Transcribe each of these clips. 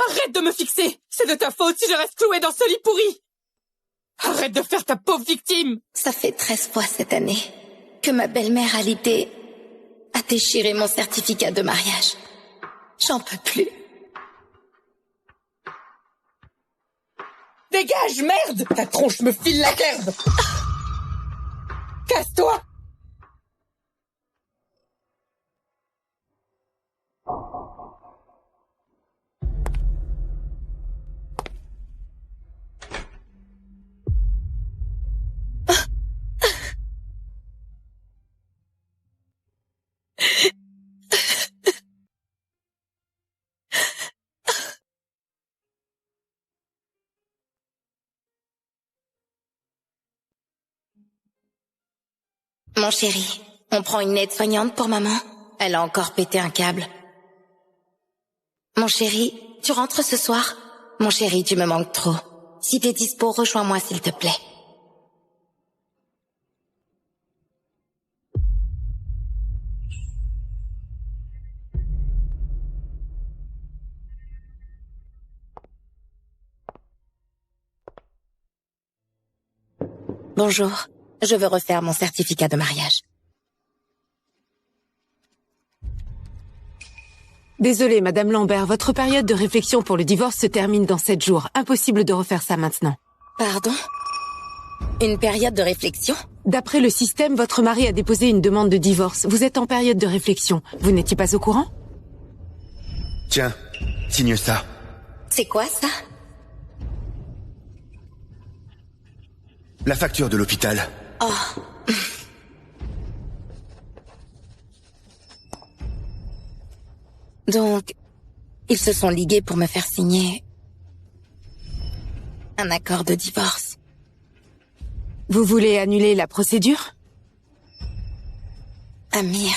Arrête de me fixer! C'est de ta faute si je reste clouée dans ce lit pourri! Arrête de faire ta pauvre victime! Ça fait 13 fois cette année que ma belle-mère Alité a déchiré mon certificat de mariage. J'en peux plus. Dégage, merde! Ta tronche me file la gerbe! Casse-toi! Mon chéri, on prend une aide-soignante pour maman? Elle a encore pété un câble. Mon chéri, tu rentres ce soir? Mon chéri, tu me manques trop. Si t'es dispo, rejoins-moi s'il te plaît. Bonjour, je veux refaire mon certificat de mariage. Désolée, Madame Lambert, votre période de réflexion pour le divorce se termine dans 7 jours. Impossible de refaire ça maintenant. Pardon? Une période de réflexion? D'après le système, votre mari a déposé une demande de divorce. Vous êtes en période de réflexion. Vous n'étiez pas au courant? Tiens, signe ça. C'est quoi ça? La facture de l'hôpital. Oh. Donc, ils se sont ligués pour me faire signer un accord de divorce. Vous voulez annuler la procédure? Amir,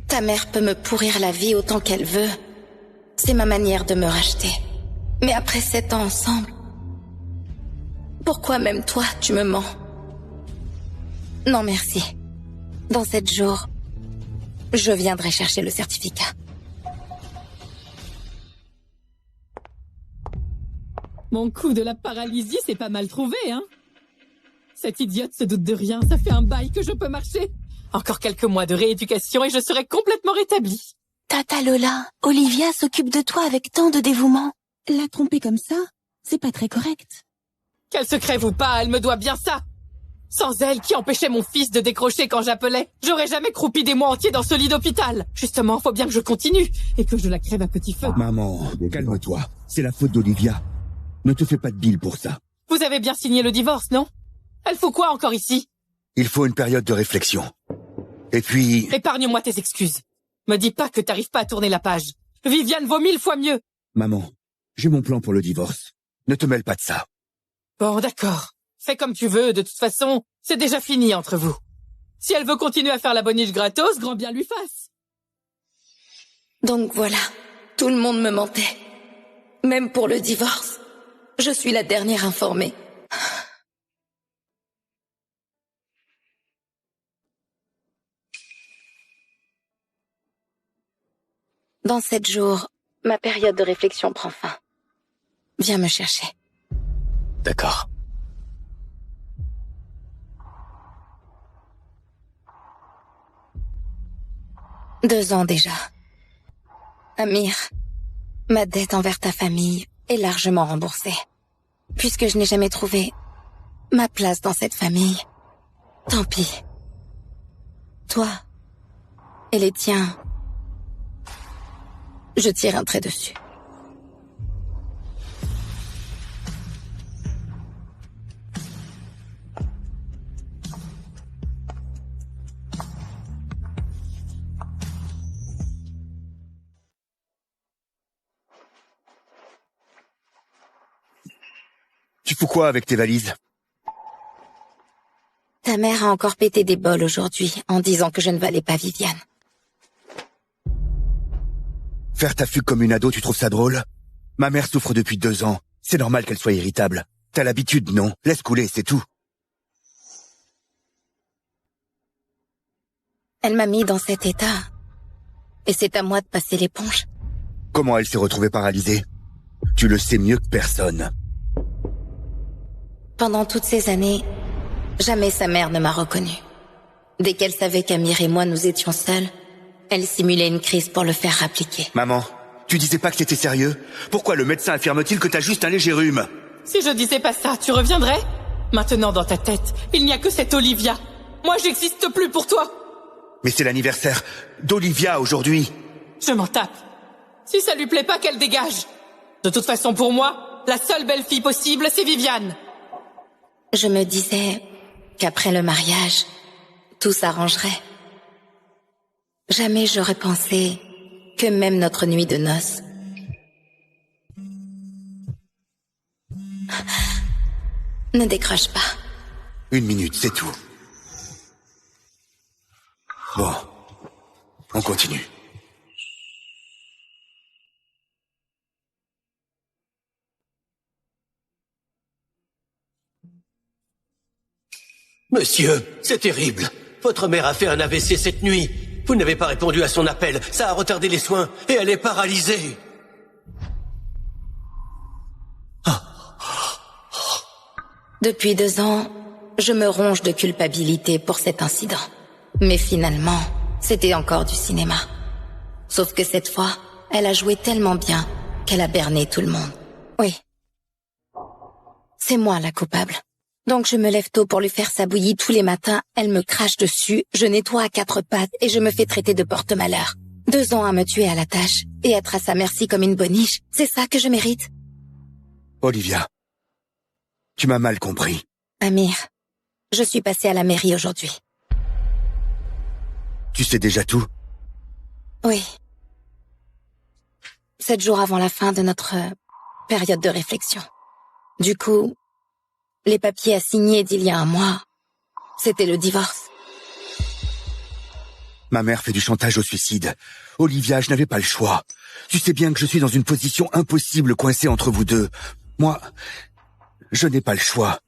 ta mère peut me pourrir la vie autant qu'elle veut. C'est ma manière de me racheter. Mais après 7 ans ensemble, pourquoi même toi, tu me mens? Non, merci. Dans 7 jours, je viendrai chercher le certificat. Mon coup de la paralysie, c'est pas mal trouvé, hein? Cette idiote se doute de rien, ça fait un bail que je peux marcher. Encore quelques mois de rééducation et je serai complètement rétablie. Tata Lola, Olivia s'occupe de toi avec tant de dévouement. La tromper comme ça, c'est pas très correct. Qu'elle se crève ou pas, elle me doit bien ça. Sans elle, qui empêchait mon fils de décrocher quand j'appelais, j'aurais jamais croupi des mois entiers dans ce lit d'hôpital. Justement, faut bien que je continue et que je la crève à petit feu. Maman, calme-toi. C'est la faute d'Olivia. Ne te fais pas de bile pour ça. Vous avez bien signé le divorce, non? Elle faut quoi encore ici? Il faut une période de réflexion. Et puis... Épargne-moi tes excuses. Me dis pas que t'arrives pas à tourner la page. Viviane vaut 1000 fois mieux. Maman, j'ai mon plan pour le divorce. Ne te mêle pas de ça. Bon, d'accord. Fais comme tu veux, de toute façon, c'est déjà fini entre vous. Si elle veut continuer à faire la boniche gratos, grand bien lui fasse. Donc voilà, tout le monde me mentait. Même pour le divorce. Je suis la dernière informée. Dans 7 jours, ma période de réflexion prend fin. Viens me chercher. D'accord. Deux ans déjà. Amir, ma dette envers ta famille est largement remboursée. Puisque je n'ai jamais trouvé ma place dans cette famille, tant pis. Toi et les tiens, je tire un trait dessus. Tu fous quoi avec tes valises? Ta mère a encore pété des bols aujourd'hui en disant que je ne valais pas Viviane. Faire ta fugue comme une ado, tu trouves ça drôle? Ma mère souffre depuis 2 ans. C'est normal qu'elle soit irritable. T'as l'habitude, non? Laisse couler, c'est tout. Elle m'a mis dans cet état. Et c'est à moi de passer l'éponge. Comment elle s'est retrouvée paralysée? Tu le sais mieux que personne. Pendant toutes ces années, jamais sa mère ne m'a reconnue. Dès qu'elle savait qu'Amir et moi nous étions seuls, elle simulait une crise pour le faire appliquer. Maman, tu disais pas que t'étais sérieux? Pourquoi le médecin affirme-t-il que t'as juste un léger rhume? Si je disais pas ça, tu reviendrais? Maintenant, dans ta tête, il n'y a que cette Olivia. Moi, j'existe plus pour toi. Mais c'est l'anniversaire d'Olivia aujourd'hui. Je m'en tape. Si ça lui plaît pas, qu'elle dégage. De toute façon, pour moi, la seule belle fille possible, c'est Viviane. Je me disais qu'après le mariage, tout s'arrangerait. Jamais j'aurais pensé que même notre nuit de noces. Ne décroche pas. 1 minute, c'est tout. Bon, on continue. Monsieur, c'est terrible. Votre mère a fait un AVC cette nuit. Vous n'avez pas répondu à son appel. Ça a retardé les soins et elle est paralysée. Depuis 2 ans, je me ronge de culpabilité pour cet incident. Mais finalement, c'était encore du cinéma. Sauf que cette fois, elle a joué tellement bien qu'elle a berné tout le monde. Oui. C'est moi la coupable. Donc je me lève tôt pour lui faire sa bouillie tous les matins, elle me crache dessus, je nettoie à 4 pattes et je me fais traiter de porte-malheur. 2 ans à me tuer à la tâche et être à sa merci comme une boniche, c'est ça que je mérite? Olivia, tu m'as mal compris. Amir, je suis passée à la mairie aujourd'hui. Tu sais déjà tout? Oui. 7 jours avant la fin de notre période de réflexion. Du coup, les papiers à signer d'il y a 1 mois, c'était le divorce. Ma mère fait du chantage au suicide. Olivia, je n'avais pas le choix. Tu sais bien que je suis dans une position impossible coincée entre vous deux. Moi, je n'ai pas le choix.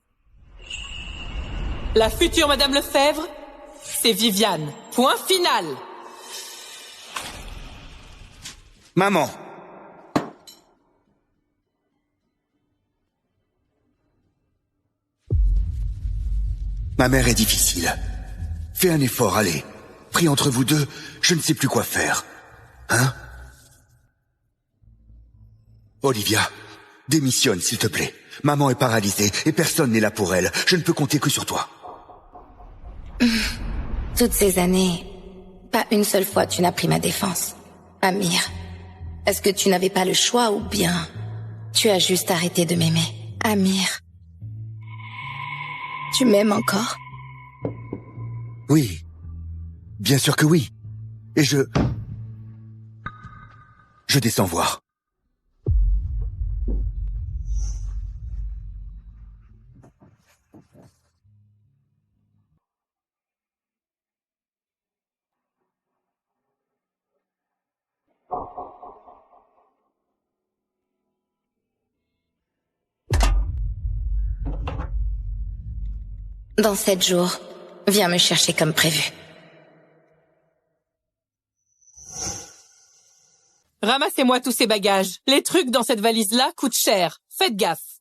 La future Madame Lefebvre, c'est Viviane. Point final. Maman! Ma mère est difficile. Fais un effort, allez. Pris entre vous deux, je ne sais plus quoi faire. Hein? Olivia, démissionne, s'il te plaît. Maman est paralysée et personne n'est là pour elle. Je ne peux compter que sur toi. Toutes ces années, pas une seule fois tu n'as pris ma défense. Amir, est-ce que tu n'avais pas le choix ou bien tu as juste arrêté de m'aimer? Amir, tu m'aimes encore? Oui. Bien sûr que oui. Et je descends voir. Dans 7 jours, viens me chercher comme prévu. Ramassez-moi tous ces bagages. Les trucs dans cette valise-là coûtent cher. Faites gaffe.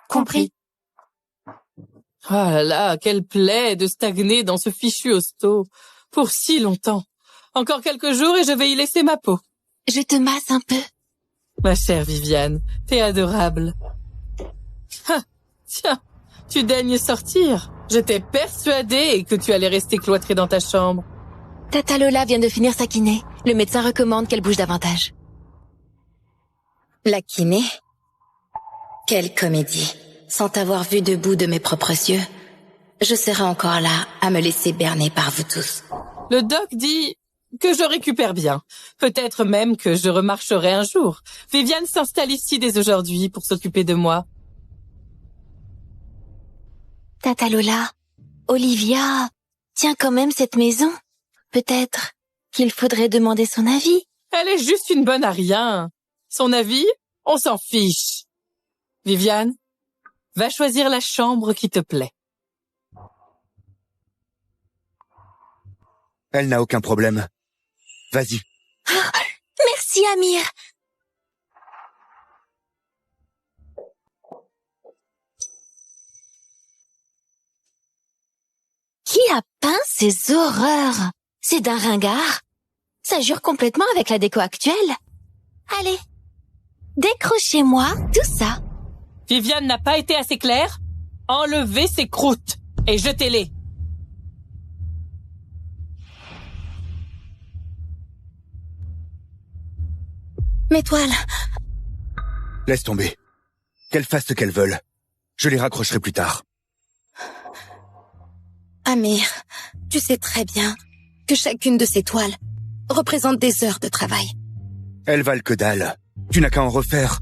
Compris. Oh là là, quelle plaie de stagner dans ce fichu hosto. Pour si longtemps. Encore quelques jours et je vais y laisser ma peau. Je te masse un peu. Ma chère Viviane, t'es adorable. Ah, tiens, tu daignes sortir. J'étais persuadée que tu allais rester cloîtrée dans ta chambre. Tata Lola vient de finir sa kiné. Le médecin recommande qu'elle bouge davantage. La kiné? Quelle comédie. Sans t'avoir vu debout de mes propres yeux, je serai encore là à me laisser berner par vous tous. Le doc dit que je récupère bien. Peut-être même que je remarcherai un jour. Viviane s'installe ici dès aujourd'hui pour s'occuper de moi. Tata Lola, Olivia tient quand même cette maison. Peut-être qu'il faudrait demander son avis. Elle est juste une bonne à rien. Son avis, on s'en fiche. Viviane, va choisir la chambre qui te plaît. Elle n'a aucun problème. Vas-y. Merci, Amir. peint ces horreurs. C'est d'un ringard. Ça jure complètement avec la déco actuelle. Allez, décrochez-moi tout ça. Viviane n'a pas été assez claire? Enlevez ces croûtes et jetez-les. Mes toiles. Laisse tomber. Qu'elles fassent ce qu'elles veulent. Je les raccrocherai plus tard. Amir, tu sais très bien que chacune de ces toiles représente des heures de travail. Elles valent que dalle. Tu n'as qu'à en refaire.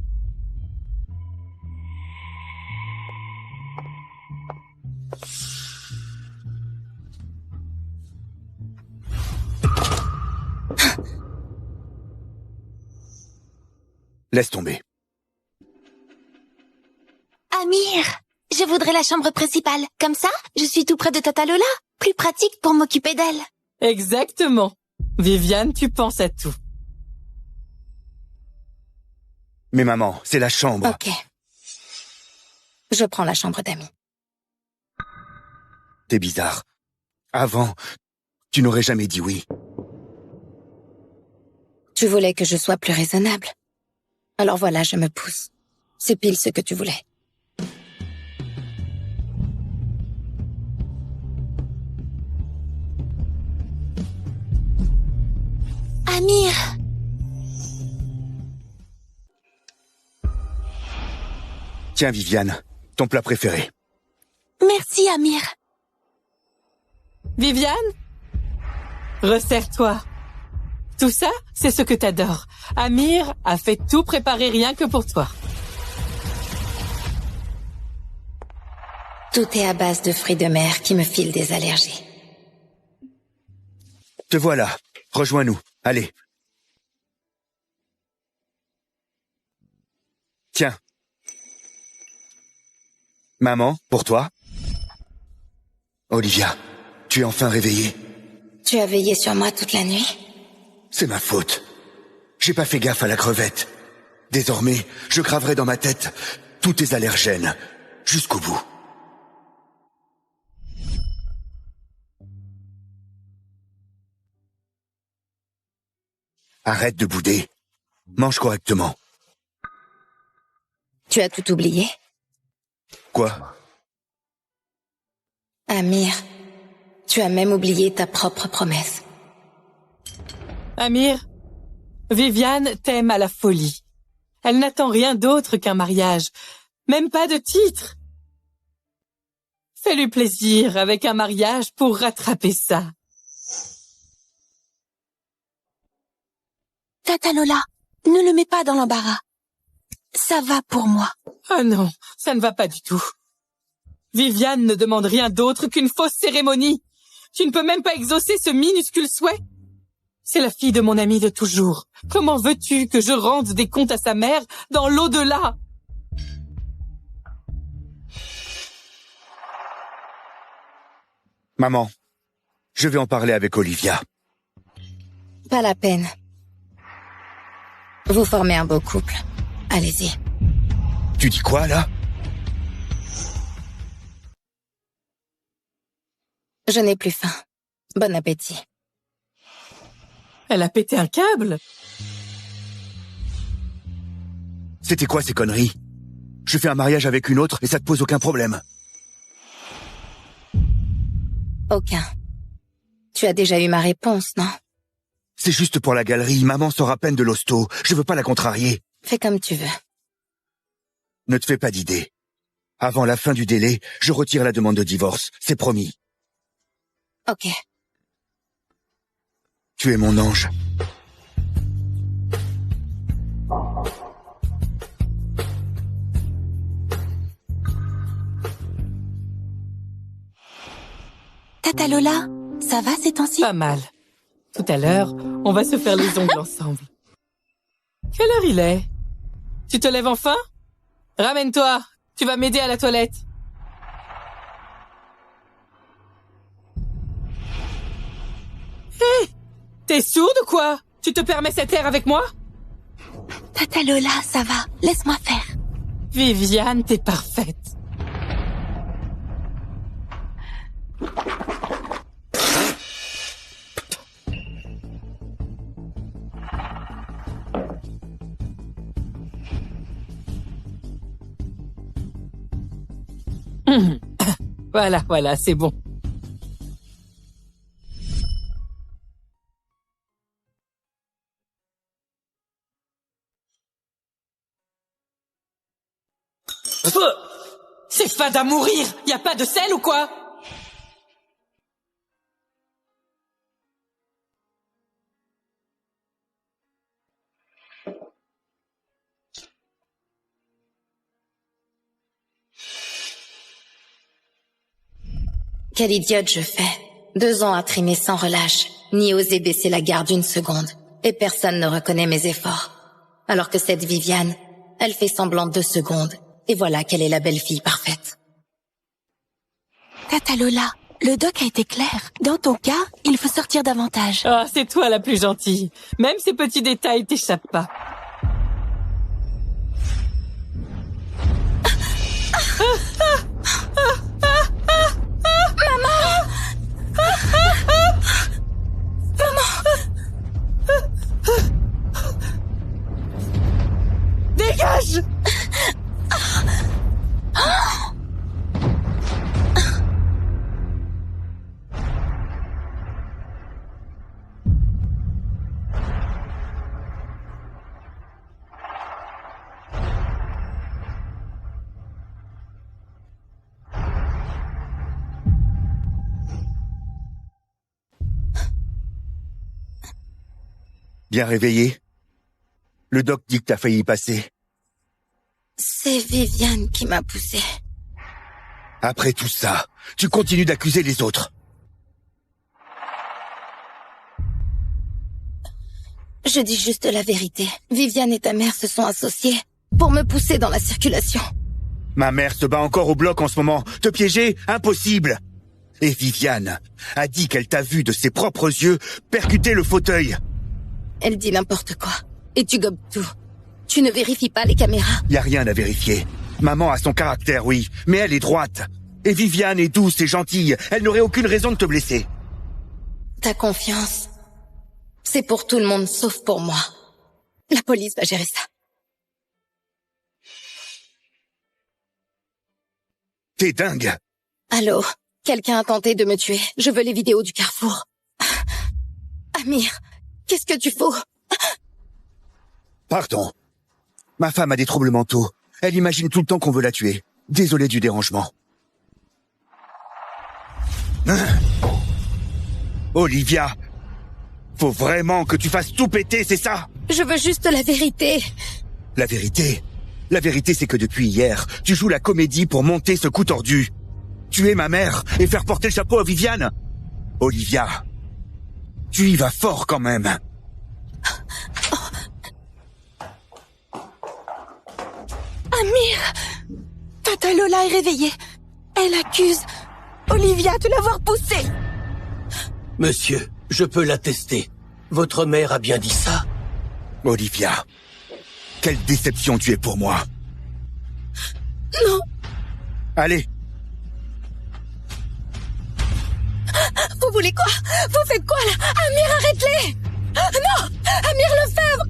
Laisse tomber. Amir, je voudrais la chambre principale. Comme ça, je suis tout près de Tata Lola. Plus pratique pour m'occuper d'elle. Exactement. Viviane, tu penses à tout. Mais maman, c'est la chambre. Ok. Je prends la chambre d'Amy. T'es bizarre. Avant, tu n'aurais jamais dit oui. Tu voulais que je sois plus raisonnable. Alors voilà, je me pousse. C'est pile ce que tu voulais. Amir, Tiens, Viviane, ton plat préféré. merci Amir. Viviane? Resserre-toi. Tout ça, c'est ce que t'adores. Amir a fait tout préparer rien que pour toi. Tout est à base de fruits de mer qui me filent des allergies. Te voilà. Rejoins-nous. Allez. Tiens. Maman, pour toi. Olivia, tu es enfin réveillée. Tu as veillé sur moi toute la nuit? C'est ma faute. J'ai pas fait gaffe à la crevette. Désormais, je graverai dans ma tête tous tes allergènes, jusqu'au bout. Arrête de bouder. Mange correctement. Tu as tout oublié? Quoi? Amir, tu as même oublié ta propre promesse. Amir, Viviane t'aime à la folie. Elle n'attend rien d'autre qu'un mariage. Même pas de titre. Fais-lui plaisir avec un mariage pour rattraper ça. Tata Lola, ne le mets pas dans l'embarras. Ça va pour moi. Ah non, ça ne va pas du tout. Viviane ne demande rien d'autre qu'une fausse cérémonie. Tu ne peux même pas exaucer ce minuscule souhait. C'est la fille de mon ami de toujours. Comment veux-tu que je rende des comptes à sa mère dans l'au-delà? Maman, je vais en parler avec Olivia. Pas la peine. Vous formez un beau couple. Allez-y. Tu dis quoi, là? Je n'ai plus faim. Bon appétit. Elle a pété un câble. C'était quoi ces conneries? Je fais un mariage avec une autre et ça te pose aucun problème. Aucun. Tu as déjà eu ma réponse, non? C'est juste pour la galerie, maman sort à peine de l'hosto. Je veux pas la contrarier. Fais comme tu veux. Ne te fais pas d'idée. Avant la fin du délai, je retire la demande de divorce. C'est promis. Ok. Tu es mon ange. Tata Lola, ça va ces temps-ci? Pas mal. Tout à l'heure, on va se faire les ongles ensemble. Quelle heure il est? Tu te lèves enfin? Ramène-toi, tu vas m'aider à la toilette. Hé! T'es sourde ou quoi? Tu te permets cet air avec moi? Tata Lola, ça va, laisse-moi faire. Viviane, t'es parfaite. Voilà, c'est bon. C'est fade à mourir. Y a pas de sel ou quoi? Quelle idiote je fais. 2 ans à trimer sans relâche, ni oser baisser la garde une seconde. Et personne ne reconnaît mes efforts. Alors que cette Viviane, elle fait semblant 2 secondes. Et voilà qu'elle est la belle-fille parfaite. Tata Lola, le doc a été clair. Dans ton cas, il faut sortir davantage. Ah, c'est toi la plus gentille. Même ces petits détails t'échappent pas. Dégage! Bien réveillé? Le doc dit que t'as failli y passer. C'est Viviane qui m'a poussée. Après tout ça, tu continues d'accuser les autres. Je dis juste la vérité. Viviane et ta mère se sont associées pour me pousser dans la circulation. Ma mère se bat encore au bloc en ce moment. Te piéger? Impossible. Et Viviane a dit qu'elle t'a vu de ses propres yeux percuter le fauteuil. Elle dit n'importe quoi. Et tu gobes tout. Tu ne vérifies pas les caméras. Y a rien à vérifier. Maman a son caractère, oui, mais elle est droite. Et Viviane est douce et gentille. Elle n'aurait aucune raison de te blesser. Ta confiance, c'est pour tout le monde sauf pour moi. La police va gérer ça. T'es dingue. Allô? Quelqu'un a tenté de me tuer. Je veux les vidéos du carrefour. Amir, qu'est-ce que tu fous? Pardon. Ma femme a des troubles mentaux. Elle imagine tout le temps qu'on veut la tuer. Désolé du dérangement. Olivia, faut vraiment que tu fasses tout péter, c'est ça? Je veux juste la vérité. La vérité? La vérité, c'est que depuis hier, tu joues la comédie pour monter ce coup tordu. Tuer ma mère et faire porter le chapeau à Viviane? Olivia, tu y vas fort quand même. Amir! Tata Lola est réveillée. Elle accuse Olivia de l'avoir poussée. Monsieur, je peux l'attester. Votre mère a bien dit ça. Olivia, quelle déception tu es pour moi. Non. Allez. Vous voulez quoi? Vous faites quoi là? Amir, arrête-les! Non! Amir Lefebvre!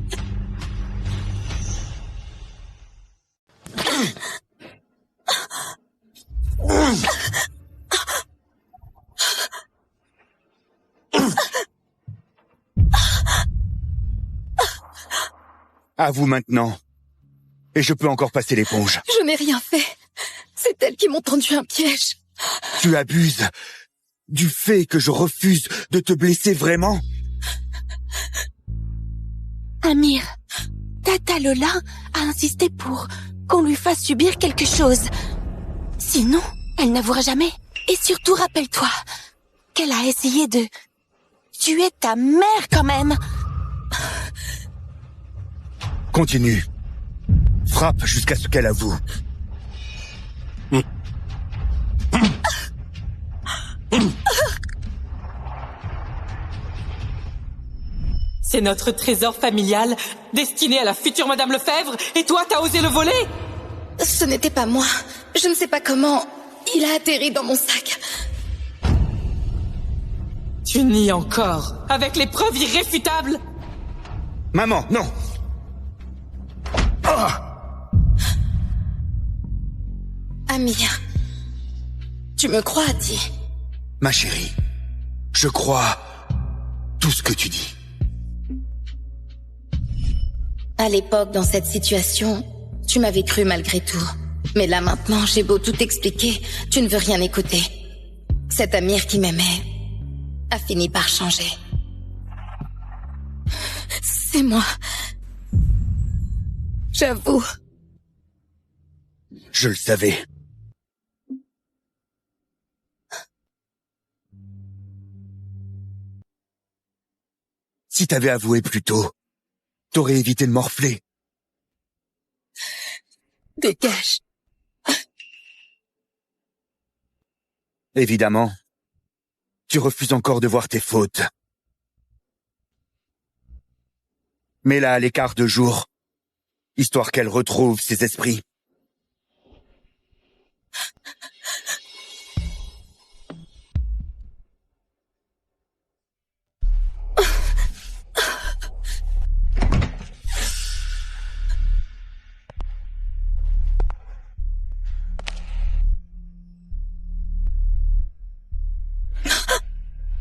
À vous maintenant. Et je peux encore passer l'éponge. Je n'ai rien fait. C'est elles qui m'ont tendu un piège. Tu abuses du fait que je refuse de te blesser vraiment? Amir, Tata Lola a insisté pour qu'on lui fasse subir quelque chose. Sinon, elle n'avouera jamais. Et surtout, rappelle-toi qu'elle a essayé de tuer ta mère quand même. Continue. Frappe jusqu'à ce qu'elle avoue. C'est notre trésor familial, destiné à la future Madame Lefebvre, et toi t'as osé le voler? Ce n'était pas moi. Je ne sais pas comment il a atterri dans mon sac. Tu nies encore, avec les preuves irréfutables? Maman, non! Amir, Tu me crois, Ti? Ma chérie, je crois tout ce que tu dis. À l'époque, dans cette situation, tu m'avais cru malgré tout. Mais là maintenant, j'ai beau tout expliquer, tu ne veux rien écouter. Cet Amir qui m'aimait a fini par changer. C'est moi. J'avoue. Je le savais. Si t'avais avoué plus tôt, t'aurais évité de morfler. Dégage. Évidemment. Tu refuses encore de voir tes fautes. Mets-la à l'écart de jour, histoire qu'elle retrouve ses esprits.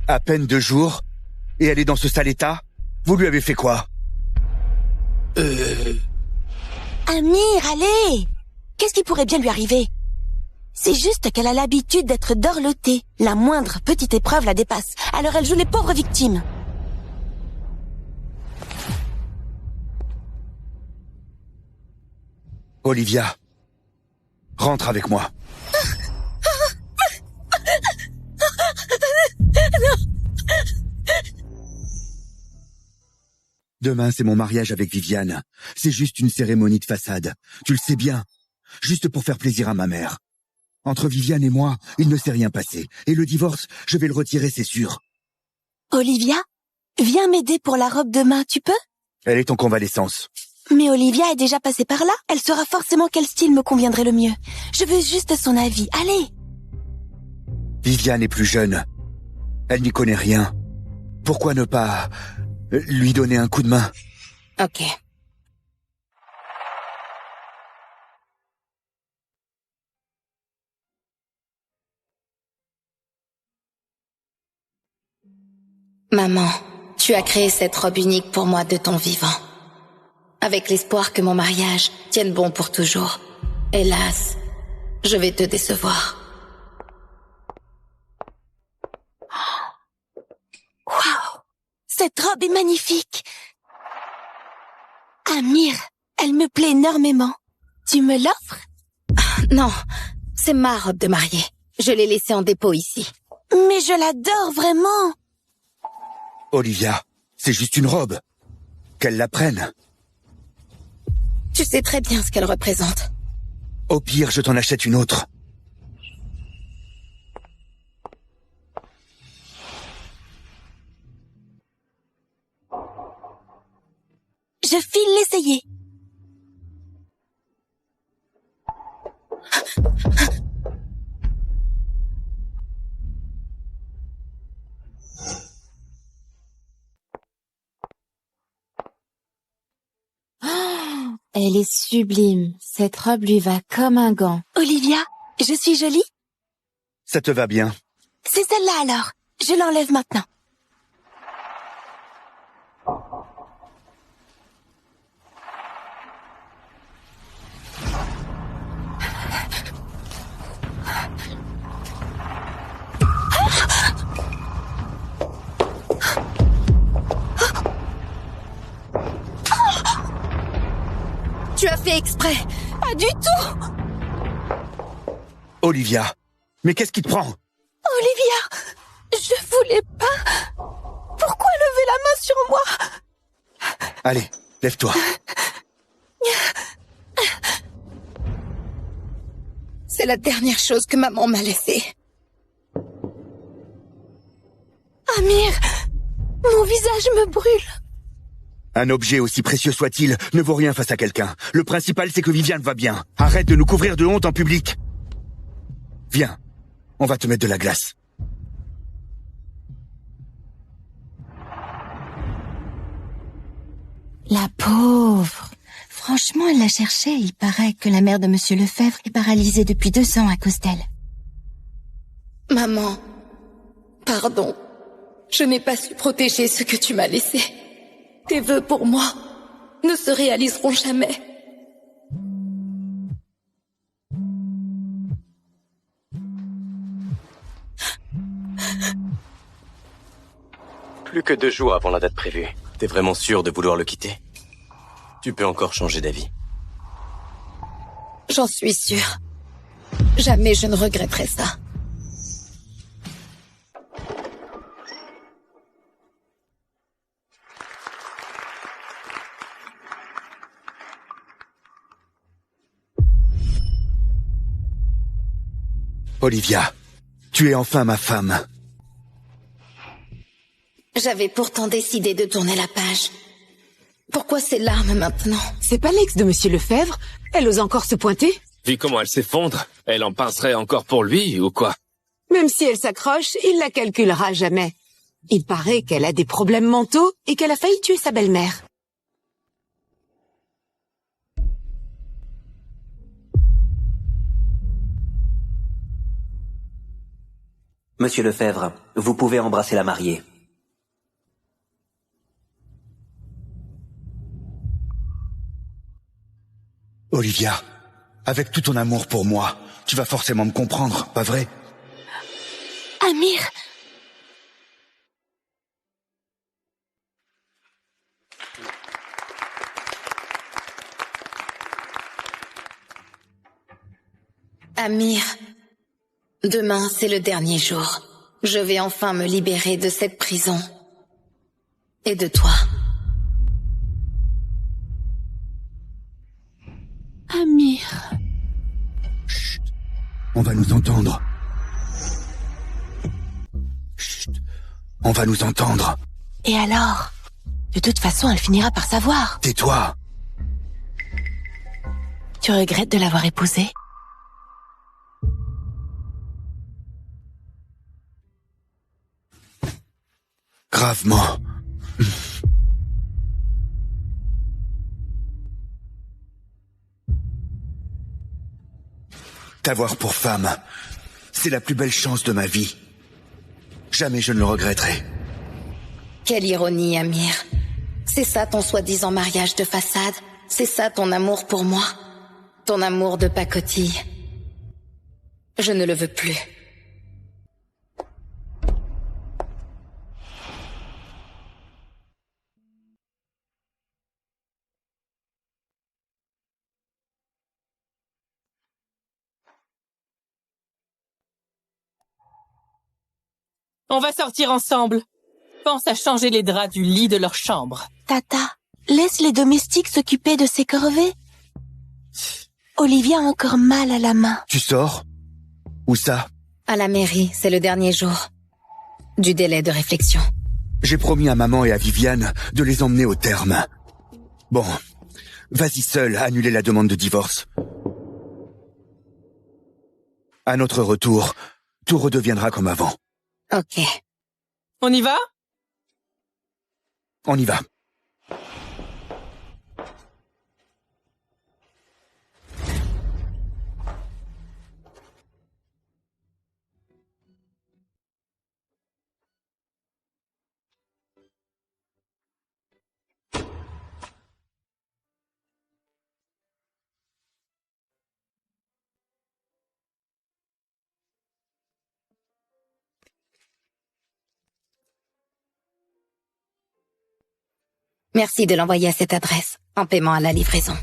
À peine 2 jours, et elle est dans ce sale état? Vous lui avez fait quoi? Amir, allez! Qu'est-ce qui pourrait bien lui arriver? C'est juste qu'elle a l'habitude d'être dorlotée. La moindre petite épreuve la dépasse. Alors elle joue les pauvres victimes. Olivia, rentre avec moi. Demain, c'est mon mariage avec Viviane. C'est juste une cérémonie de façade. Tu le sais bien. Juste pour faire plaisir à ma mère. Entre Viviane et moi, il ne s'est rien passé. Et le divorce, je vais le retirer, c'est sûr. Olivia, viens m'aider pour la robe demain, tu peux? Elle est en convalescence. Mais Olivia est déjà passée par là. Elle saura forcément quel style me conviendrait le mieux. Je veux juste son avis. Allez! Viviane est plus jeune. Elle n'y connaît rien. Pourquoi ne pas lui donner un coup de main? Ok. Maman, tu as créé cette robe unique pour moi de ton vivant. Avec l'espoir que mon mariage tienne bon pour toujours. Hélas, je vais te décevoir. Waouh! Cette robe est magnifique! Amir, elle me plaît énormément. Tu me l'offres? Non, c'est ma robe de mariée. Je l'ai laissée en dépôt ici. Mais je l'adore vraiment! Olivia, c'est juste une robe. Qu'elle la prenne. Tu sais très bien ce qu'elle représente. Au pire, je t'en achète une autre. Je file l'essayer. Elle est sublime. Cette robe lui va comme un gant. Olivia, je suis jolie? Ça te va bien. C'est celle-là alors. Je l'enlève maintenant. Tu as fait exprès. Pas du tout! Olivia, mais qu'est-ce qui te prend? Olivia, je voulais pas. Pourquoi lever la main sur moi? Allez, lève-toi. C'est la dernière chose que maman m'a laissée. Amir, mon visage me brûle. Un objet aussi précieux soit-il ne vaut rien face à quelqu'un. Le principal, c'est que Viviane va bien. Arrête de nous couvrir de honte en public. Viens, on va te mettre de la glace. La pauvre. Franchement, elle l'a cherchée. Il paraît que la mère de Monsieur Lefebvre est paralysée depuis 2 ans à cause d'elle. Maman, pardon. Je n'ai pas su protéger ce que tu m'as laissé. Tes vœux pour moi ne se réaliseront jamais. Plus que 2 jours avant la date prévue. T'es vraiment sûr de vouloir le quitter? Tu peux encore changer d'avis. J'en suis sûre. Jamais je ne regretterai ça. Olivia, tu es enfin ma femme. J'avais pourtant décidé de tourner la page. Pourquoi ces larmes maintenant? C'est pas l'ex de Monsieur Lefebvre? Elle ose encore se pointer? Vu comment elle s'effondre, elle en pincerait encore pour lui, ou quoi? Même si elle s'accroche, il la calculera jamais. Il paraît qu'elle a des problèmes mentaux et qu'elle a failli tuer sa belle-mère. Monsieur Lefebvre, vous pouvez embrasser la mariée. Olivia, avec tout ton amour pour moi, tu vas forcément me comprendre, pas vrai? Amir! Amir, demain c'est le dernier jour. Je vais enfin me libérer de cette prison. Et de toi. Amir... Chut. On va nous entendre. Chut. On va nous entendre. Et alors? De toute façon, elle finira par savoir. Tais-toi. Tu regrettes de l'avoir épousée? Gravement. T'avoir pour femme, c'est la plus belle chance de ma vie. Jamais je ne le regretterai. Quelle ironie, Amir. C'est ça ton soi-disant mariage de façade? C'est ça ton amour pour moi? Ton amour de pacotille? Je ne le veux plus. On va sortir ensemble. Pense à changer les draps du lit de leur chambre. Tata, laisse les domestiques s'occuper de ces corvées. Olivia a encore mal à la main. Tu sors? Où ça? À la mairie, c'est le dernier jour du délai de réflexion. J'ai promis à maman et à Viviane de les emmener au terme. Bon, vas-y seule annuler la demande de divorce. À notre retour, tout redeviendra comme avant. Ok. On y va? On y va. Merci de l'envoyer à cette adresse, en paiement à la livraison.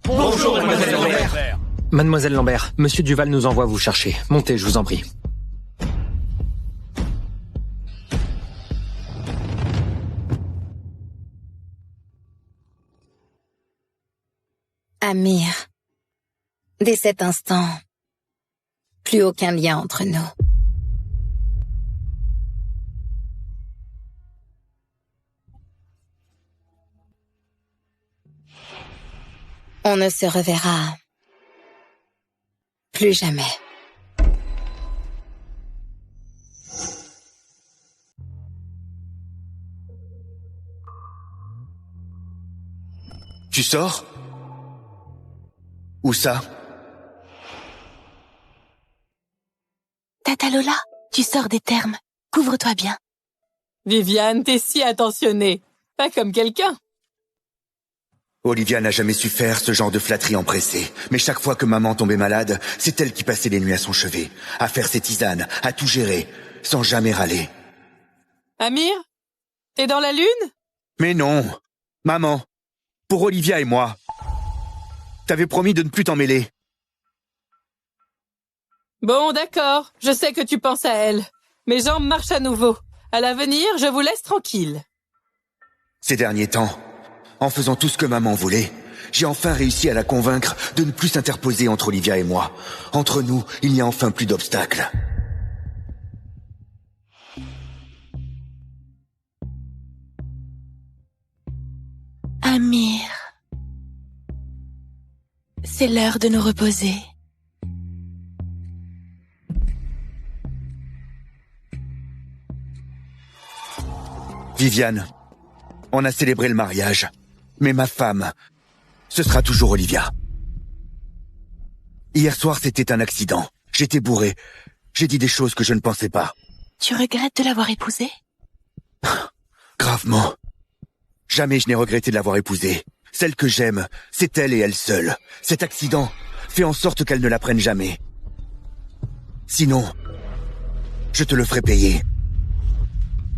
Bonjour, Mademoiselle Lambert. Mademoiselle Lambert, Monsieur Duval nous envoie vous chercher. Montez, je vous en prie. Amir, dès cet instant, plus aucun lien entre nous. On ne se reverra plus jamais. Tu sors? Où ça? Tata Lola, tu sors des termes. Couvre-toi bien. Viviane, t'es si attentionnée. Pas comme quelqu'un. Olivia n'a jamais su faire ce genre de flatterie empressée. Mais chaque fois que maman tombait malade, c'est elle qui passait les nuits à son chevet, à faire ses tisanes, à tout gérer, sans jamais râler. Amir? T'es dans la lune? Mais non! Maman! Pour Olivia et moi! T'avais promis de ne plus t'en mêler. Bon, d'accord. Je sais que tu penses à elle. Mes jambes marchent à nouveau. À l'avenir, je vous laisse tranquille. Ces derniers temps, en faisant tout ce que maman voulait, j'ai enfin réussi à la convaincre de ne plus s'interposer entre Olivia et moi. Entre nous, il n'y a enfin plus d'obstacles. Amir. C'est l'heure de nous reposer. Viviane, on a célébré le mariage, mais ma femme, ce sera toujours Olivia. Hier soir, c'était un accident. J'étais bourré. J'ai dit des choses que je ne pensais pas. Tu regrettes de l'avoir épousée? Gravement. Jamais je n'ai regretté de l'avoir épousée. Celle que j'aime, c'est elle et elle seule. Cet accident fait en sorte qu'elle ne la prenne jamais. Sinon, je te le ferai payer.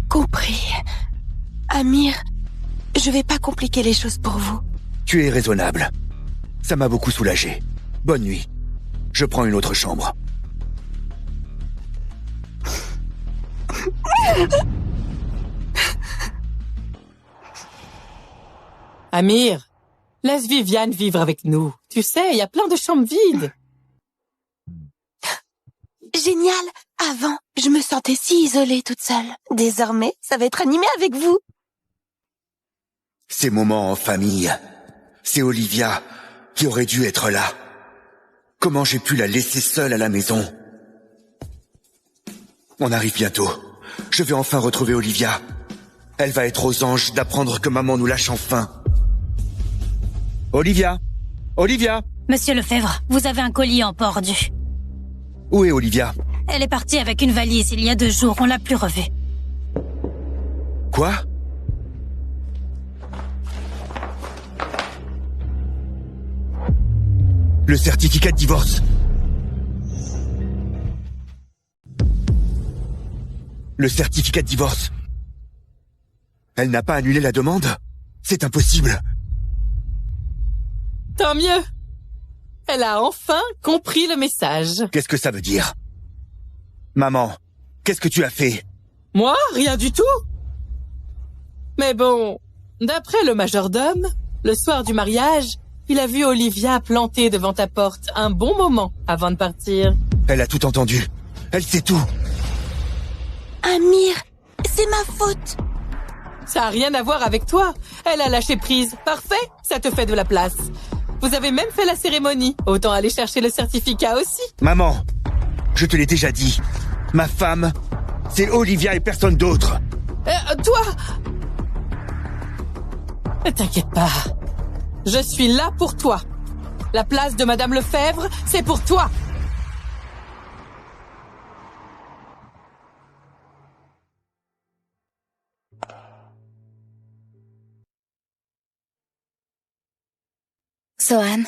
Compris. Amir, je vais pas compliquer les choses pour vous. Tu es raisonnable. Ça m'a beaucoup soulagé. Bonne nuit. Je prends une autre chambre. Amir, laisse Viviane vivre avec nous. Tu sais, il y a plein de chambres vides. Génial! Avant, je me sentais si isolée toute seule. Désormais, ça va être animé avec vous. Ces moments en famille, c'est Olivia qui aurait dû être là. Comment j'ai pu la laisser seule à la maison? On arrive bientôt. Je vais enfin retrouver Olivia. Elle va être aux anges d'apprendre que maman nous lâche enfin. Olivia! Olivia! Monsieur Lefebvre, vous avez un colis en port dû. Où est Olivia? Elle est partie avec une valise il y a 2 jours, on l'a plus revue. Quoi? Le certificat de divorce. Le certificat de divorce. Elle n'a pas annulé la demande? C'est impossible. Tant mieux. Elle a enfin compris le message. Qu'est-ce que ça veut dire? Maman, qu'est-ce que tu as fait? Moi, rien du tout. Mais bon, d'après le majordome, le soir du mariage, il a vu Olivia plantée devant ta porte un bon moment avant de partir. Elle a tout entendu. Elle sait tout. Amir, c'est ma faute. Ça a rien à voir avec toi. Elle a lâché prise. Parfait, ça te fait de la place. Vous avez même fait la cérémonie. Autant aller chercher le certificat aussi. Maman, je te l'ai déjà dit. Ma femme, c'est Olivia et personne d'autre. Toi... Ne t'inquiète pas. Je suis là pour toi. La place de Madame Lefebvre, c'est pour toi. Sohan.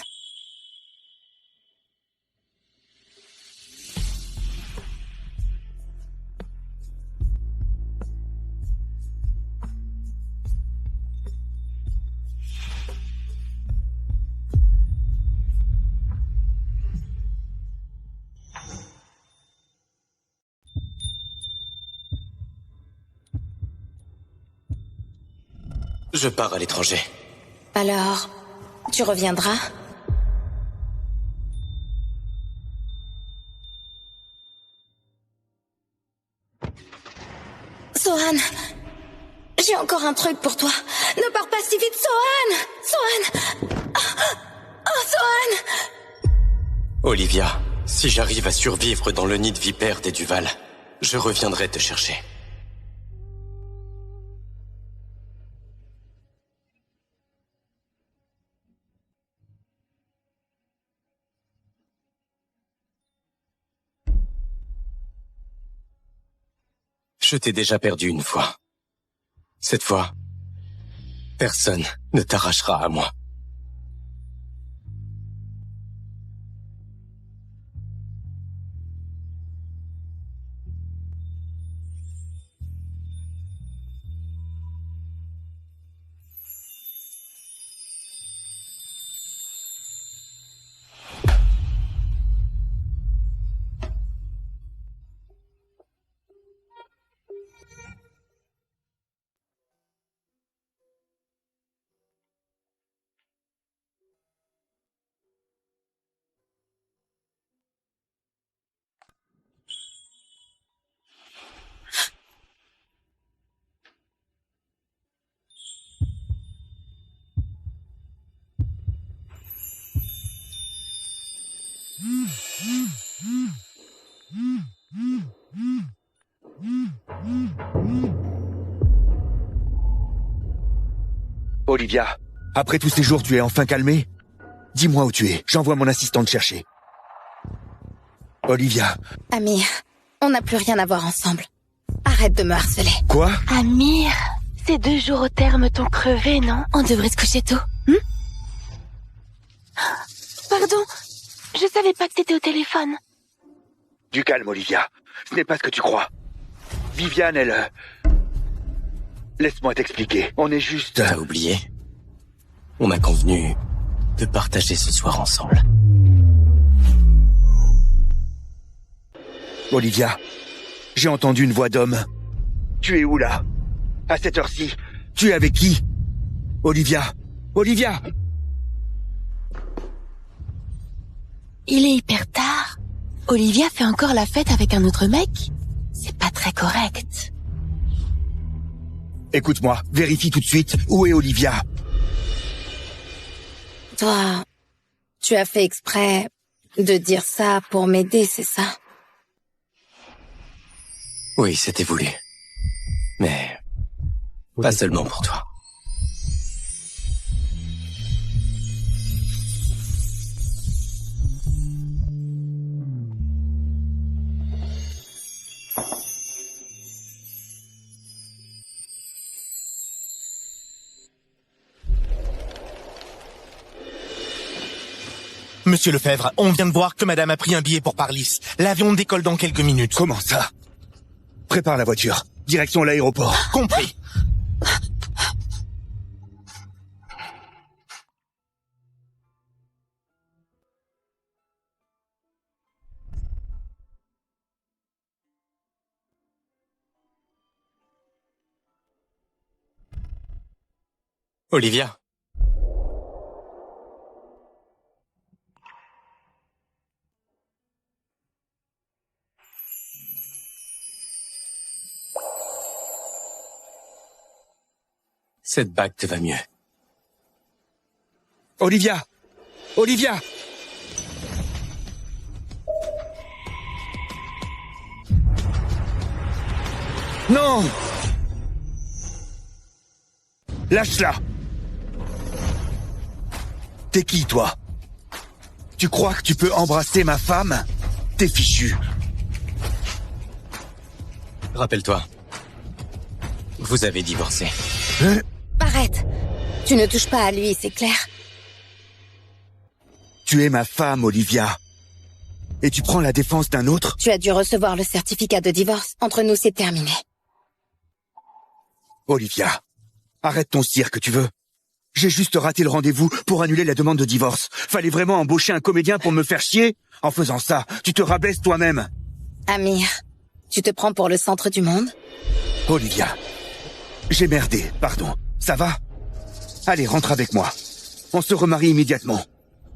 Je pars à l'étranger. Alors, tu reviendras? Sohan, j'ai encore un truc pour toi. Ne pars pas si vite, Sohan! Sohan! Oh, Sohan! Olivia, si j'arrive à survivre dans le nid de vipères des Duval, je reviendrai te chercher. Je t'ai déjà perdu une fois. Cette fois, personne ne t'arrachera à moi. Olivia, après tous ces jours, tu es enfin calmée? Dis-moi où tu es, j'envoie mon assistant te chercher. Olivia. Amir, on n'a plus rien à voir ensemble. Arrête de me harceler. Quoi? Amir, ces 2 jours au terme t'ont crevé, non? On devrait se coucher tôt. Pardon, je savais pas que t'étais au téléphone. Du calme, Olivia. Ce n'est pas ce que tu crois. Viviane, elle... Laisse-moi t'expliquer. On est juste... T'as oublié? On a convenu de partager ce soir ensemble. Olivia, j'ai entendu une voix d'homme. Tu es où, là? À cette heure-ci? Tu es avec qui? Olivia! Olivia! Il est hyper tard. Olivia fait encore la fête avec un autre mec? C'est pas très correct. Écoute-moi, vérifie tout de suite où est Olivia. Toi, tu as fait exprès de dire ça pour m'aider, c'est ça? Oui, c'était voulu. Mais pas seulement pour toi. Monsieur Lefebvre, on vient de voir que madame a pris un billet pour Parlis. L'avion décolle dans quelques minutes. Comment ça? Prépare la voiture. Direction l'aéroport. Compris. Olivia. Cette bague te va mieux. Olivia! Olivia! Non! Lâche-la! T'es qui, toi? Tu crois que tu peux embrasser ma femme? T'es fichu. Rappelle-toi. Vous avez divorcé. Arrête. Tu ne touches pas à lui, c'est clair. Tu es ma femme, Olivia. Et tu prends la défense d'un autre? Tu as dû recevoir le certificat de divorce. Entre nous, c'est terminé. Olivia, arrête ton cirque, tu veux? J'ai juste raté le rendez-vous pour annuler la demande de divorce. Fallait vraiment embaucher un comédien pour me faire chier? En faisant ça, tu te rabaisses toi-même. Amir, tu te prends pour le centre du monde? Olivia, j'ai merdé, pardon. Ça va? Allez, rentre avec moi. On se remarie immédiatement.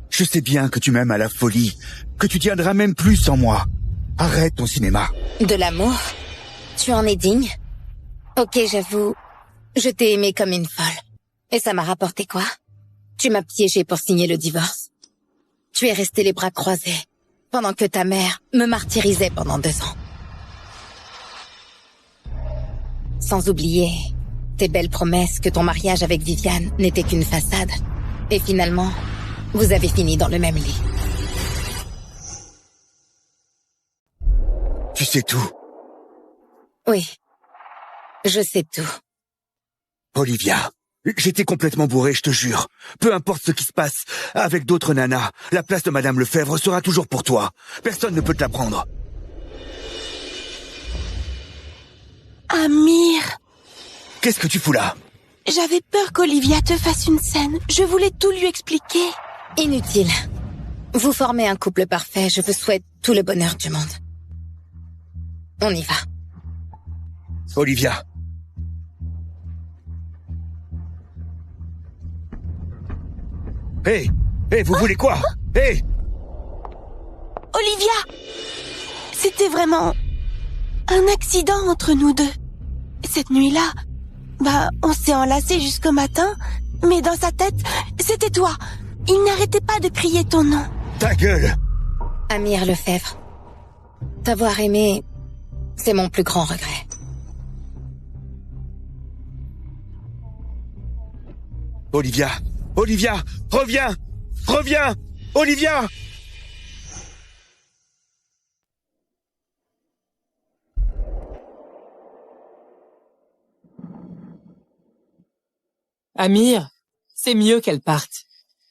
Je sais bien que tu m'aimes à la folie, que tu tiendras même plus sans moi. Arrête ton cinéma. De l'amour? Tu en es digne? Ok, j'avoue, je t'ai aimé comme une folle. Et ça m'a rapporté quoi? Tu m'as piégé pour signer le divorce. Tu es resté les bras croisés, pendant que ta mère me martyrisait pendant 2 ans. Sans oublier tes belles promesses que ton mariage avec Viviane n'était qu'une façade. Et finalement, vous avez fini dans le même lit. Tu sais tout. Oui, Je sais tout. Olivia, j'étais complètement bourré, je te jure. Peu importe ce qui se passe avec d'autres nanas, la place de Madame Lefebvre sera toujours pour toi. Personne ne peut te la prendre. Amir... Qu'est-ce que tu fous là? J'avais peur qu'Olivia te fasse une scène. Je voulais tout lui expliquer. Inutile. Vous formez un couple parfait. Je vous souhaite tout le bonheur du monde. On y va. Olivia. Hé, vous voulez quoi? Hé, Olivia! C'était vraiment... un accident entre nous deux. Cette nuit-là, on s'est enlacés jusqu'au matin, mais dans sa tête, c'était toi. Il n'arrêtait pas de crier ton nom. Ta gueule! Amir Lefebvre, t'avoir aimé, c'est mon plus grand regret. Olivia! Olivia! Reviens! Reviens! Olivia! Amir, c'est mieux qu'elle parte.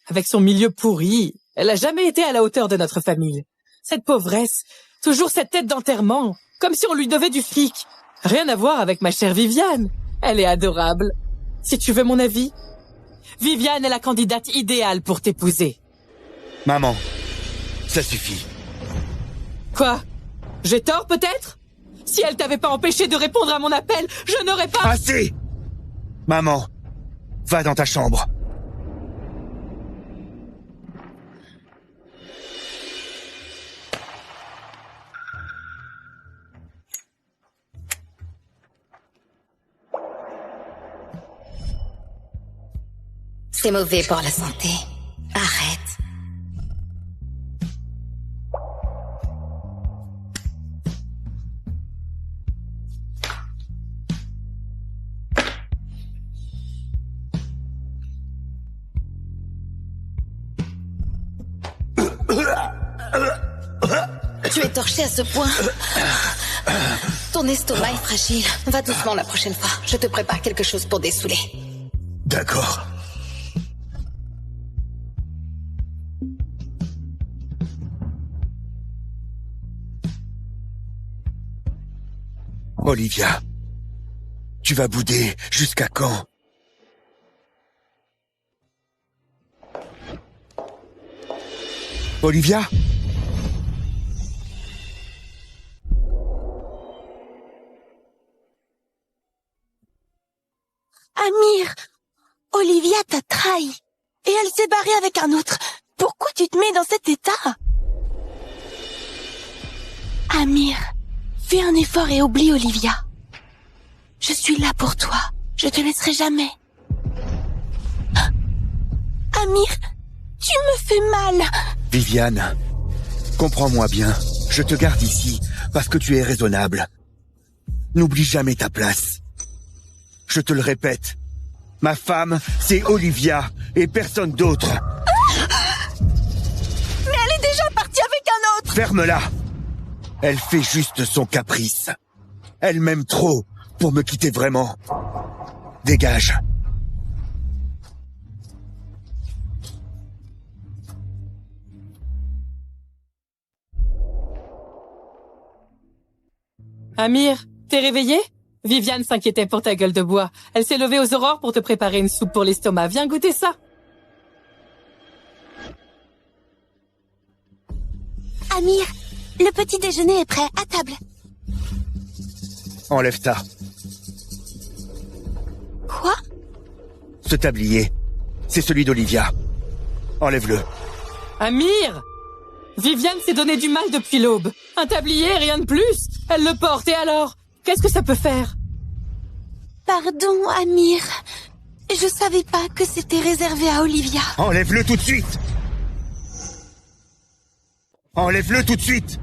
Avec son milieu pourri, elle a jamais été à la hauteur de notre famille. Cette pauvresse, toujours cette tête d'enterrement, comme si on lui devait du fric. Rien à voir avec ma chère Viviane. Elle est adorable. Si tu veux mon avis, Viviane est la candidate idéale pour t'épouser. Maman, ça suffit. Quoi? J'ai tort peut-être? Si elle t'avait pas empêché de répondre à mon appel, je n'aurais pas... Assez! Maman, va dans ta chambre. C'est mauvais pour la santé. Arrête. Tu es torché à ce point. Ton estomac est fragile. Va doucement la prochaine fois. Je te prépare quelque chose pour dessouler. D'accord. Olivia, tu vas bouder jusqu'à quand? Olivia? Amir, Olivia t'a trahi. Et elle s'est barrée avec un autre. Pourquoi tu te mets dans cet état? Amir, fais un effort et oublie Olivia. Je suis là pour toi. Je te laisserai jamais. Amir, tu me fais mal. Viviane, comprends-moi bien. Je te garde ici parce que tu es raisonnable. N'oublie jamais ta place. Je te le répète, ma femme, c'est Olivia et personne d'autre. Mais elle est déjà partie avec un autre. Ferme-la. Elle fait juste son caprice. Elle m'aime trop pour me quitter vraiment. Dégage. Amir, t'es réveillé? Viviane s'inquiétait pour ta gueule de bois. Elle s'est levée aux aurores pour te préparer une soupe pour l'estomac. Viens goûter ça. Amir, le petit déjeuner est prêt, à table. Enlève ça. Quoi? Ce tablier, c'est celui d'Olivia. Enlève-le. Amir! Viviane s'est donné du mal depuis l'aube. Un tablier, rien de plus. Elle le porte, et alors? Qu'est-ce que ça peut faire? Pardon, Amir. Je savais pas que c'était réservé à Olivia. Enlève-le tout de suite! Enlève-le tout de suite!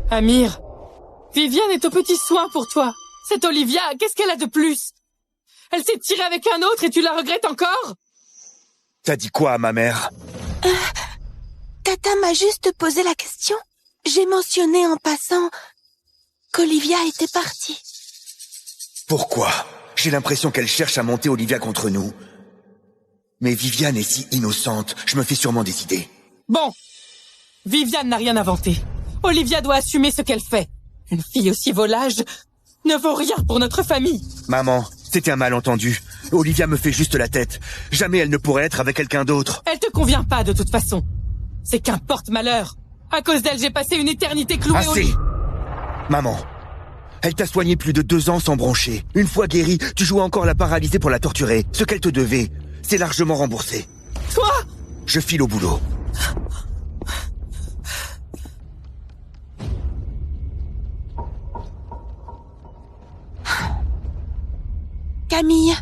Amir, Viviane est au petit soin pour toi. Cette Olivia, qu'est-ce qu'elle a de plus? Elle s'est tirée avec un autre et tu la regrettes encore? T'as dit quoi à ma mère? Tata m'a juste posé la question. J'ai mentionné en passant qu'Olivia était partie. Pourquoi? J'ai l'impression qu'elle cherche à monter Olivia contre nous. Mais Viviane est si innocente, je me fais sûrement des idées. Bon, Viviane n'a rien inventé. Olivia doit assumer ce qu'elle fait. Une fille aussi volage ne vaut rien pour notre famille. Maman, c'était un malentendu. Olivia me fait juste la tête. Jamais elle ne pourrait être avec quelqu'un d'autre. Elle te convient pas de toute façon. C'est qu'un porte-malheur. À cause d'elle, j'ai passé une éternité clouée au lit. Assez. Maman, elle t'a soigné plus de 2 ans sans broncher. Une fois guérie, tu jouais encore la paralysée pour la torturer. Ce qu'elle te devait, c'est largement remboursé. Toi? Je file au boulot. Camille,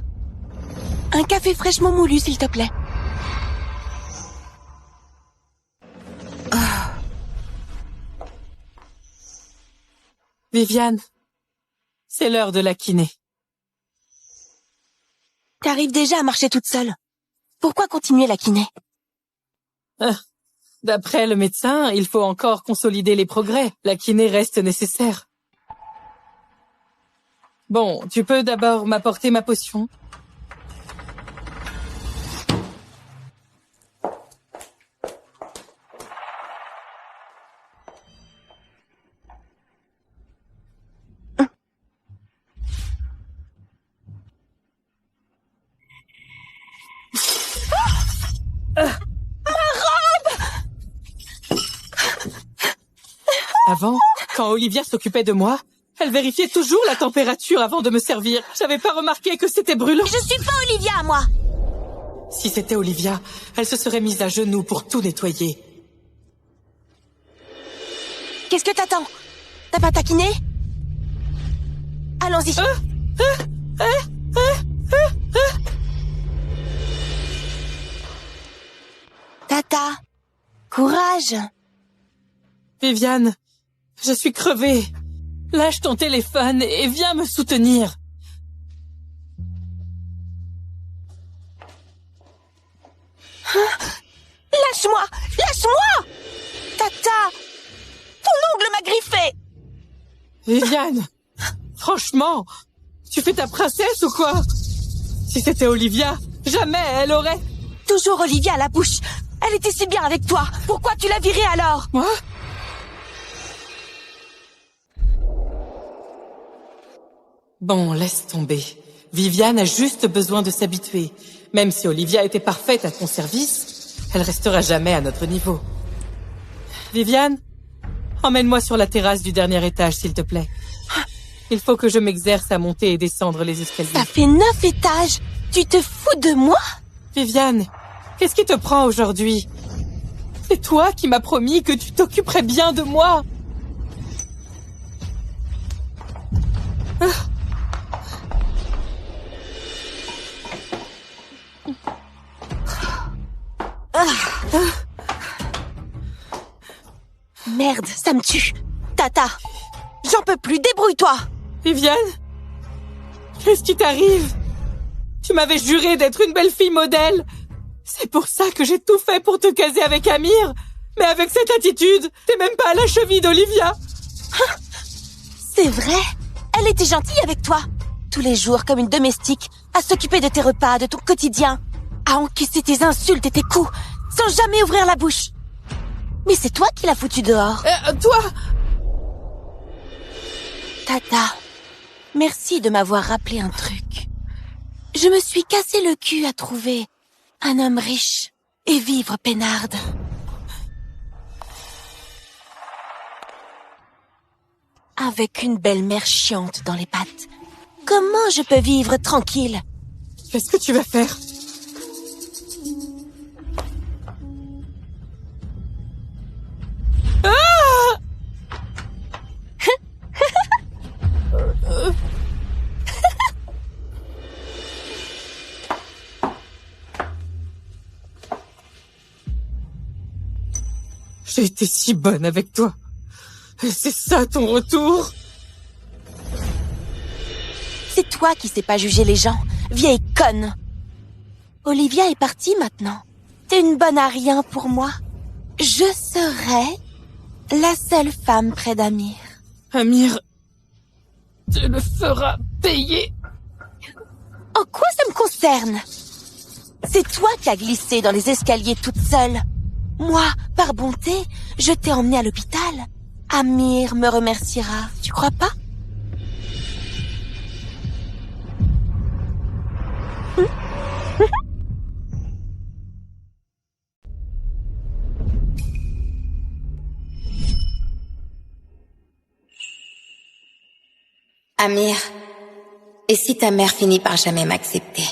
un café fraîchement moulu, s'il te plaît. Viviane, c'est l'heure de la kiné. T'arrives déjà à marcher toute seule. Pourquoi continuer la kiné? D'après le médecin, il faut encore consolider les progrès. La kiné reste nécessaire. Bon, tu peux d'abord m'apporter ma potion? Avant, quand Olivia s'occupait de moi, elle vérifiait toujours la température avant de me servir. J'avais pas remarqué que c'était brûlant. Je suis pas Olivia, moi. Si c'était Olivia, elle se serait mise à genoux pour tout nettoyer. Qu'est-ce que t'attends? T'as pas ta kiné? Allons-y. Tata, courage. Viviane, je suis crevée. Lâche ton téléphone et viens me soutenir. Lâche-moi! Lâche-moi! Tata! Ton ongle m'a griffé! Viviane, franchement, tu fais ta princesse ou quoi? Si c'était Olivia, jamais elle aurait... Toujours Olivia à la bouche. Elle était si bien avec toi. Pourquoi tu l'as virée alors? Moi? Bon, laisse tomber. Viviane a juste besoin de s'habituer. Même si Olivia était parfaite à ton service, elle restera jamais à notre niveau. Viviane, emmène-moi sur la terrasse du dernier étage, s'il te plaît. Il faut que je m'exerce à monter et descendre les escaliers. Ça fait 9 étages. Tu te fous de moi? Viviane, qu'est-ce qui te prend aujourd'hui? C'est toi qui m'as promis que tu t'occuperais bien de moi. Merde, ça me tue. Tata, j'en peux plus, débrouille-toi. Viviane, qu'est-ce qui t'arrive? Tu m'avais juré d'être une belle fille modèle. C'est pour ça que j'ai tout fait pour te caser avec Amir. Mais avec cette attitude, t'es même pas à la cheville d'Olivia. C'est vrai. Elle était gentille avec toi. Tous les jours, comme une domestique, à s'occuper de tes repas, de ton quotidien, à encaisser tes insultes et tes coups, sans jamais ouvrir la bouche. Mais c'est toi qui l'as foutue dehors. Toi? Tata, merci de m'avoir rappelé un truc. Je me suis cassé le cul à trouver un homme riche et vivre peinarde. Avec une belle-mère chiante dans les pattes. Comment je peux vivre tranquille? Qu'est-ce que tu vas faire? J'ai été si bonne avec toi. Et c'est ça ton retour? C'est toi qui sais pas juger les gens, vieille conne. Olivia est partie maintenant. T'es une bonne à rien pour moi. Je serai la seule femme près d'Amir. Amir, tu le feras payer. En quoi ça me concerne? C'est toi qui as glissé dans les escaliers toute seule. Moi, par bonté, je t'ai emmenée à l'hôpital. Amir me remerciera, tu crois pas? Amir, et si ta mère finit par jamais m'accepter?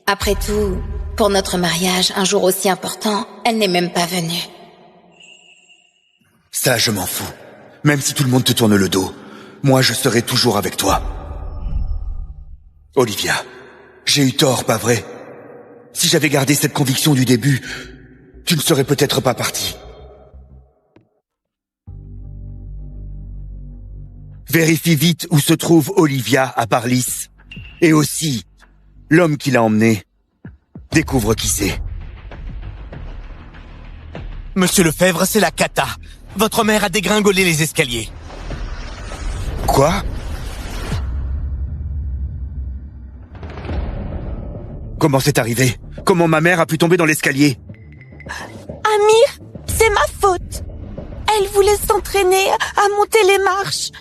Après tout, pour notre mariage, un jour aussi important, elle n'est même pas venue. Ça, je m'en fous. Même si tout le monde te tourne le dos, moi je serai toujours avec toi. Olivia, j'ai eu tort, pas vrai? Si j'avais gardé cette conviction du début, tu ne serais peut-être pas partie. Vérifie vite où se trouve Olivia à Parlis. Et aussi, l'homme qui l'a emmenée. Découvre qui c'est. Monsieur Lefebvre, c'est la cata. Votre mère a dégringolé les escaliers. Quoi? Comment c'est arrivé? Comment ma mère a pu tomber dans l'escalier? Amir, c'est ma faute. Elle voulait s'entraîner à monter les marches.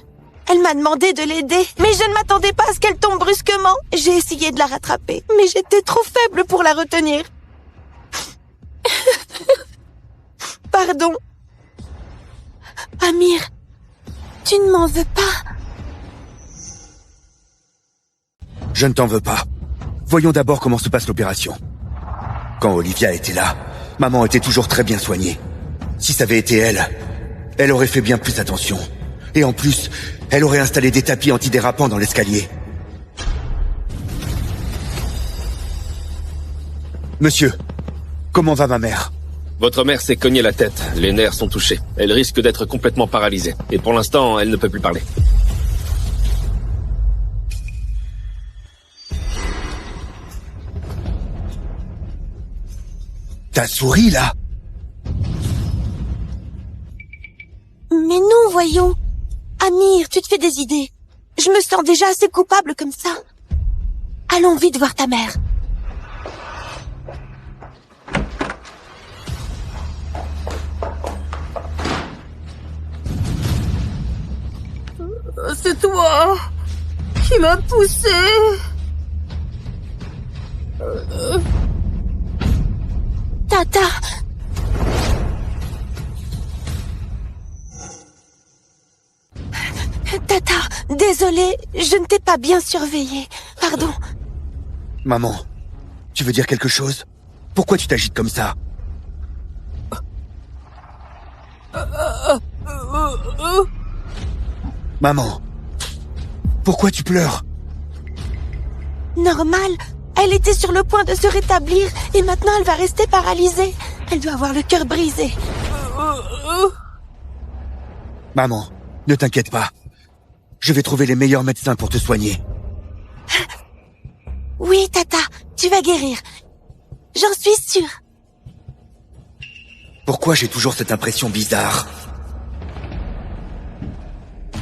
Elle m'a demandé de l'aider, mais je ne m'attendais pas à ce qu'elle tombe brusquement. J'ai essayé de la rattraper, mais j'étais trop faible pour la retenir. Pardon. Amir, tu ne m'en veux pas? Je ne t'en veux pas. Voyons d'abord comment se passe l'opération. Quand Olivia était là, maman était toujours très bien soignée. Si ça avait été elle, elle aurait fait bien plus attention. Et en plus, elle aurait installé des tapis antidérapants dans l'escalier. Monsieur, comment va ma mère? Votre mère s'est cognée la tête. Les nerfs sont touchés. Elle risque d'être complètement paralysée. Et pour l'instant, elle ne peut plus parler. T'as souri, là? Mais non, voyons. Amir, tu te fais des idées. Je me sens déjà assez coupable comme ça. Allons vite voir ta mère. C'est toi qui m'as poussé. Tata. Tata, désolée, je ne t'ai pas bien surveillée. Pardon. Maman, tu veux dire quelque chose? Pourquoi tu t'agites comme ça? Maman, pourquoi tu pleures? Normal, elle était sur le point de se rétablir et maintenant elle va rester paralysée. Elle doit avoir le cœur brisé. Maman, ne t'inquiète pas. Je vais trouver les meilleurs médecins pour te soigner. Oui, Tata, tu vas guérir. J'en suis sûre. Pourquoi j'ai toujours cette impression bizarre?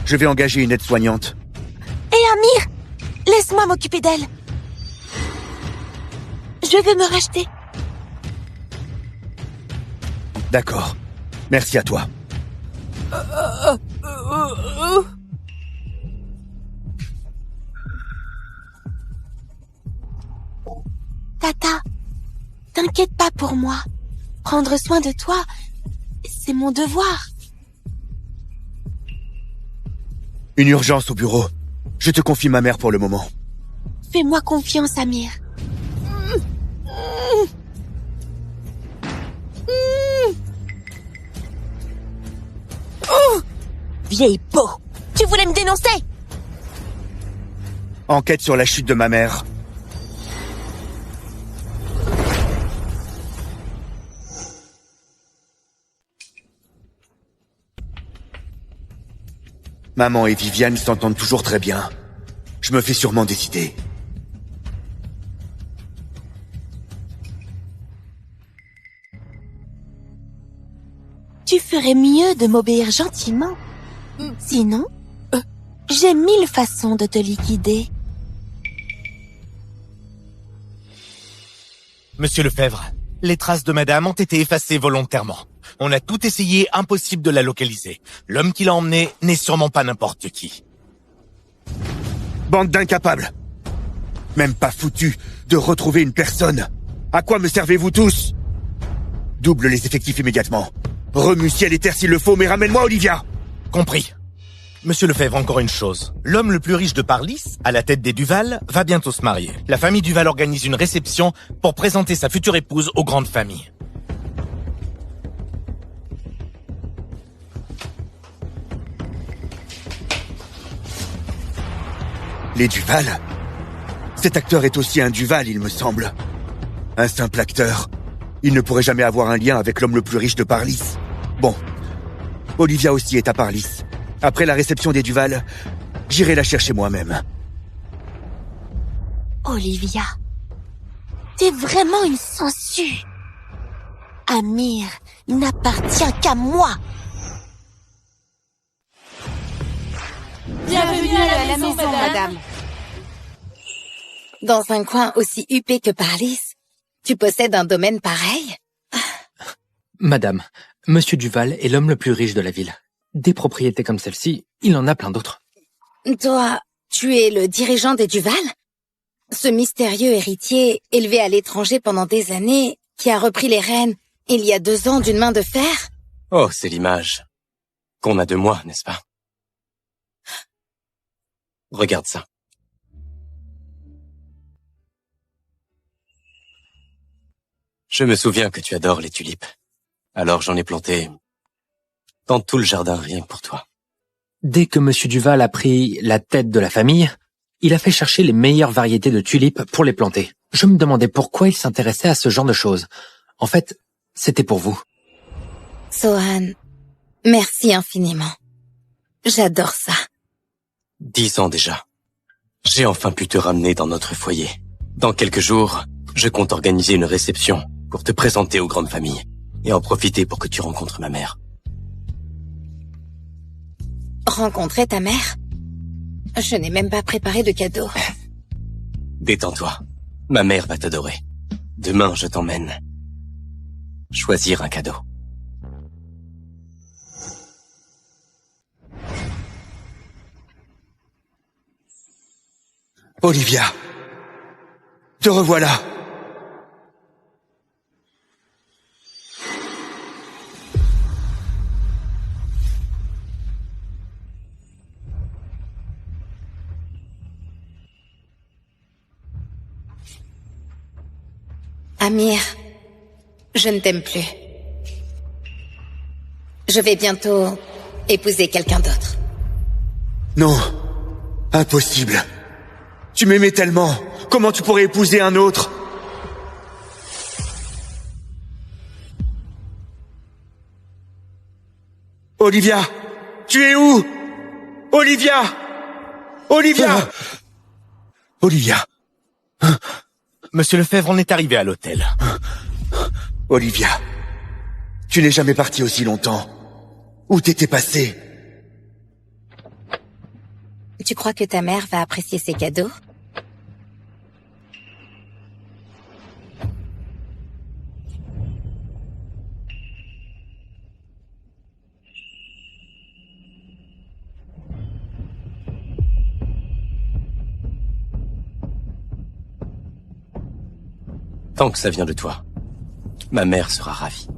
Je vais engager une aide-soignante. Et Amir, laisse-moi m'occuper d'elle. Je vais me racheter. D'accord. Merci à toi. Tata, t'inquiète pas pour moi. Prendre soin de toi, c'est mon devoir. Une urgence au bureau. Je te confie ma mère pour le moment. Fais-moi confiance, Amir. Vieille peau, tu voulais me dénoncer? Enquête sur la chute de ma mère. Maman et Viviane s'entendent toujours très bien. Je me fais sûrement décider. Tu ferais mieux de m'obéir gentiment. Sinon, j'ai 1000 façons de te liquider. Monsieur Lefebvre, les traces de madame ont été effacées volontairement. On a tout essayé, impossible de la localiser. L'homme qui l'a emmenée n'est sûrement pas n'importe qui. Bande d'incapables. Même pas foutu de retrouver une personne. À quoi me servez-vous tous? Double les effectifs immédiatement. Remue ciel et terre s'il le faut, mais ramène-moi Olivia. Compris. Monsieur Lefebvre, encore une chose. L'homme le plus riche de Parlis, à la tête des Duval, va bientôt se marier. La famille Duval organise une réception pour présenter sa future épouse aux grandes familles. Les Duval? Cet acteur est aussi un Duval, il me semble. Un simple acteur. Il ne pourrait jamais avoir un lien avec l'homme le plus riche de Parlis. Bon. Olivia aussi est à Parlis. Après la réception des Duval, j'irai la chercher moi-même. Olivia, t'es vraiment une sangsue. Amir n'appartient qu'à moi. Bienvenue à la maison, madame. Dans un coin aussi huppé que Parlis, tu possèdes un domaine pareil? Madame, Monsieur Duval est l'homme le plus riche de la ville. Des propriétés comme celle-ci, il en a plein d'autres. Toi, tu es le dirigeant des Duval? Ce mystérieux héritier, élevé à l'étranger pendant des années, qui a repris les rênes il y a 2 ans d'une main de fer? Oh, c'est l'image qu'on a de moi, n'est-ce pas? Regarde ça. Je me souviens que tu adores les tulipes. Alors j'en ai planté dans tout le jardin rien que pour toi. Dès que Monsieur Duval a pris la tête de la famille, il a fait chercher les meilleures variétés de tulipes pour les planter. Je me demandais pourquoi il s'intéressait à ce genre de choses. En fait, c'était pour vous. Sohan, merci infiniment. J'adore ça. 10 ans déjà. J'ai enfin pu te ramener dans notre foyer. Dans quelques jours, je compte organiser une réception pour te présenter aux grandes familles et en profiter pour que tu rencontres ma mère. Rencontrer ta mère? Je n'ai même pas préparé de cadeau. Détends-toi. Ma mère va t'adorer. Demain, je t'emmène choisir un cadeau. Olivia, te revoilà. Amir, je ne t'aime plus. Je vais bientôt épouser quelqu'un d'autre. Non, impossible. Tu m'aimais tellement. Comment tu pourrais épouser un autre? Olivia, tu es où? Olivia! Olivia! Olivia! Monsieur Lefebvre, on est arrivé à l'hôtel. Olivia, tu n'es jamais partie aussi longtemps. Où t'étais passée? Tu crois que ta mère va apprécier ces cadeaux? Tant que ça vient de toi, ma mère sera ravie.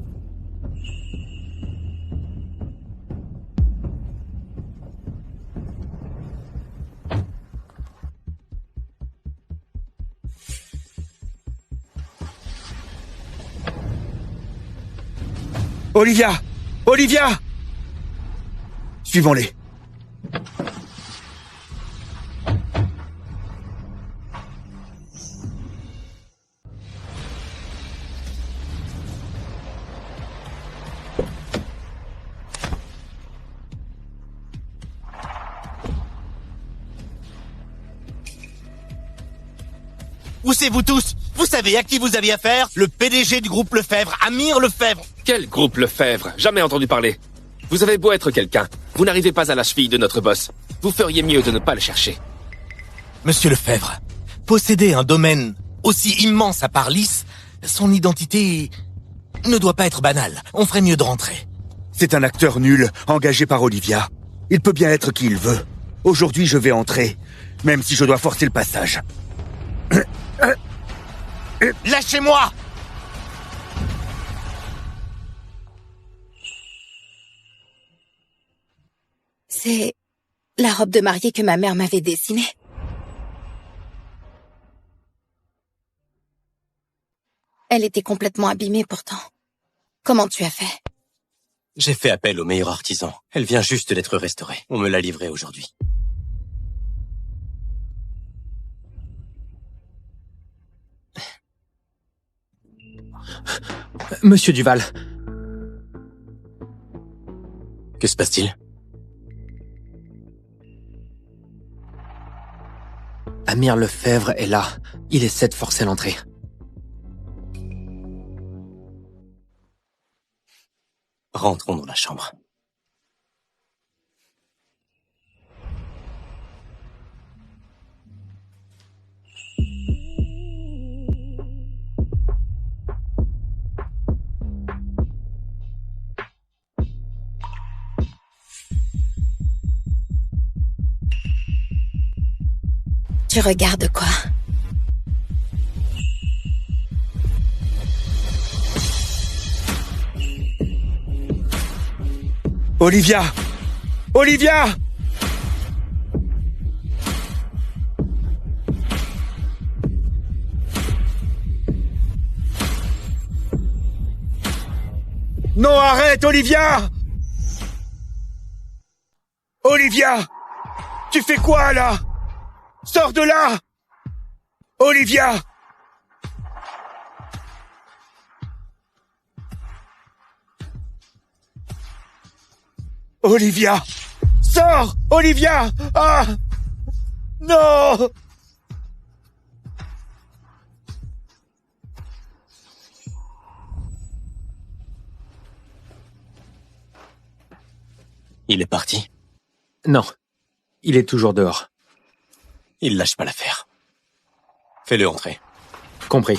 Olivia! Olivia! Suivons-les. Poussez-vous tous! Vous savez à qui vous aviez affaire? Le PDG du groupe Lefebvre, Amir Lefebvre. Quel groupe Lefebvre? Jamais entendu parler. Vous avez beau être quelqu'un, vous n'arrivez pas à la cheville de notre boss. Vous feriez mieux de ne pas le chercher. Monsieur Lefebvre, posséder un domaine aussi immense à Parlis, son identité ne doit pas être banale. On ferait mieux de rentrer. C'est un acteur nul, engagé par Olivia. Il peut bien être qui il veut. Aujourd'hui, je vais entrer, même si je dois forcer le passage. Lâchez-moi! C'est la robe de mariée que ma mère m'avait dessinée. Elle était complètement abîmée pourtant. Comment tu as fait? J'ai fait appel au meilleur artisan. Elle vient juste d'être restaurée. On me l'a livrée aujourd'hui. Monsieur Duval. Que se passe-t-il? Amir Lefebvre est là. Il essaie de forcer l'entrée. Rentrons dans la chambre. Tu regardes quoi? Olivia! Olivia! Non, arrête, Olivia! Olivia! Tu fais quoi, là? Sors de là! Olivia! Olivia! Sors! Olivia! Ah! Non! Il est parti? Non. Il est toujours dehors. Il lâche pas l'affaire. Fais-le entrer. Compris.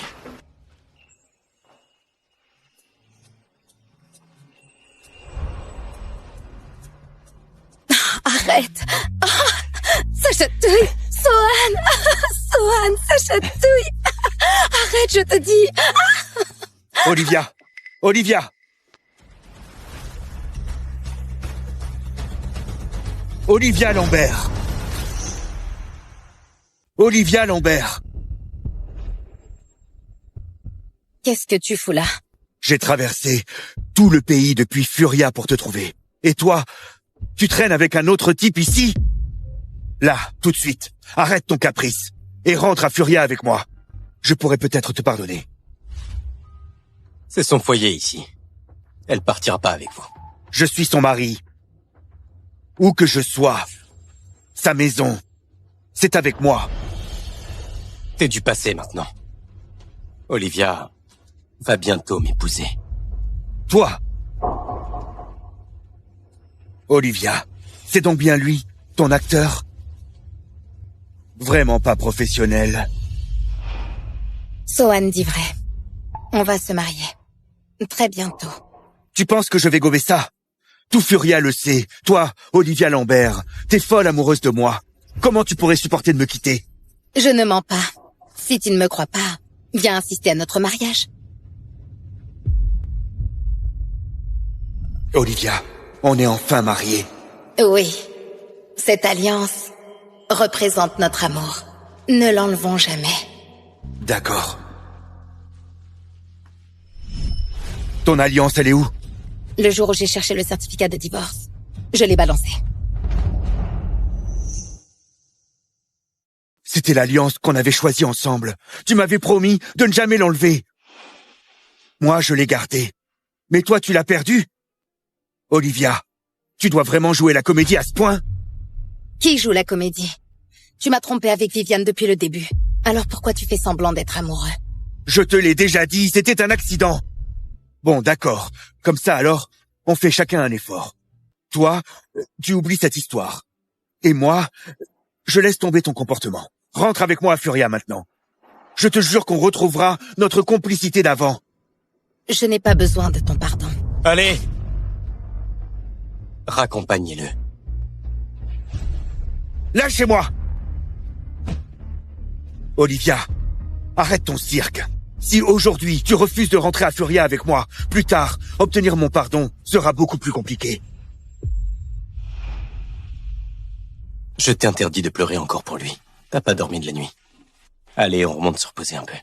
Arrête! Oh, ça chatouille! Sohan! Sohan, ça chatouille! Arrête, je te dis! Olivia! Olivia! Olivia Lambert! Olivia Lambert! Qu'est-ce que tu fous là? J'ai traversé tout le pays depuis Furia pour te trouver. Et toi, tu traînes avec un autre type ici? Là, tout de suite, arrête ton caprice et rentre à Furia avec moi. Je pourrais peut-être te pardonner. C'est son foyer ici. Elle partira pas avec vous. Je suis son mari. Où que je sois, sa maison, c'est avec moi. T'es du passé maintenant. Olivia va bientôt m'épouser. Toi? Olivia, c'est donc bien lui, ton acteur? Vraiment pas professionnel. Sohan dit vrai. On va se marier. Très bientôt. Tu penses que je vais gober ça? Tout Furia le sait. Toi, Olivia Lambert, t'es folle amoureuse de moi. Comment tu pourrais supporter de me quitter? Je ne mens pas. Si tu ne me crois pas, viens assister à notre mariage. Olivia, on est enfin mariés. Oui. Cette alliance représente notre amour. Ne l'enlevons jamais. D'accord. Ton alliance, elle est où? Le jour où j'ai cherché le certificat de divorce, je l'ai balancé. C'était l'alliance qu'on avait choisie ensemble. Tu m'avais promis de ne jamais l'enlever. Moi, je l'ai gardée. Mais toi, tu l'as perdue? Olivia, tu dois vraiment jouer la comédie à ce point? Qui joue la comédie? Tu m'as trompé avec Viviane depuis le début. Alors pourquoi tu fais semblant d'être amoureux? Je te l'ai déjà dit, c'était un accident. Bon, d'accord. Comme ça, alors, on fait chacun un effort. Toi, tu oublies cette histoire. Et moi, je laisse tomber ton comportement. Rentre avec moi à Furia maintenant. Je te jure qu'on retrouvera notre complicité d'avant. Je n'ai pas besoin de ton pardon. Allez! Raccompagnez-le. Lâchez-moi! Olivia, arrête ton cirque. Si aujourd'hui tu refuses de rentrer à Furia avec moi, plus tard, obtenir mon pardon sera beaucoup plus compliqué. Je t'interdis de pleurer encore pour lui. T'as pas dormi de la nuit. Allez, on remonte se reposer un peu.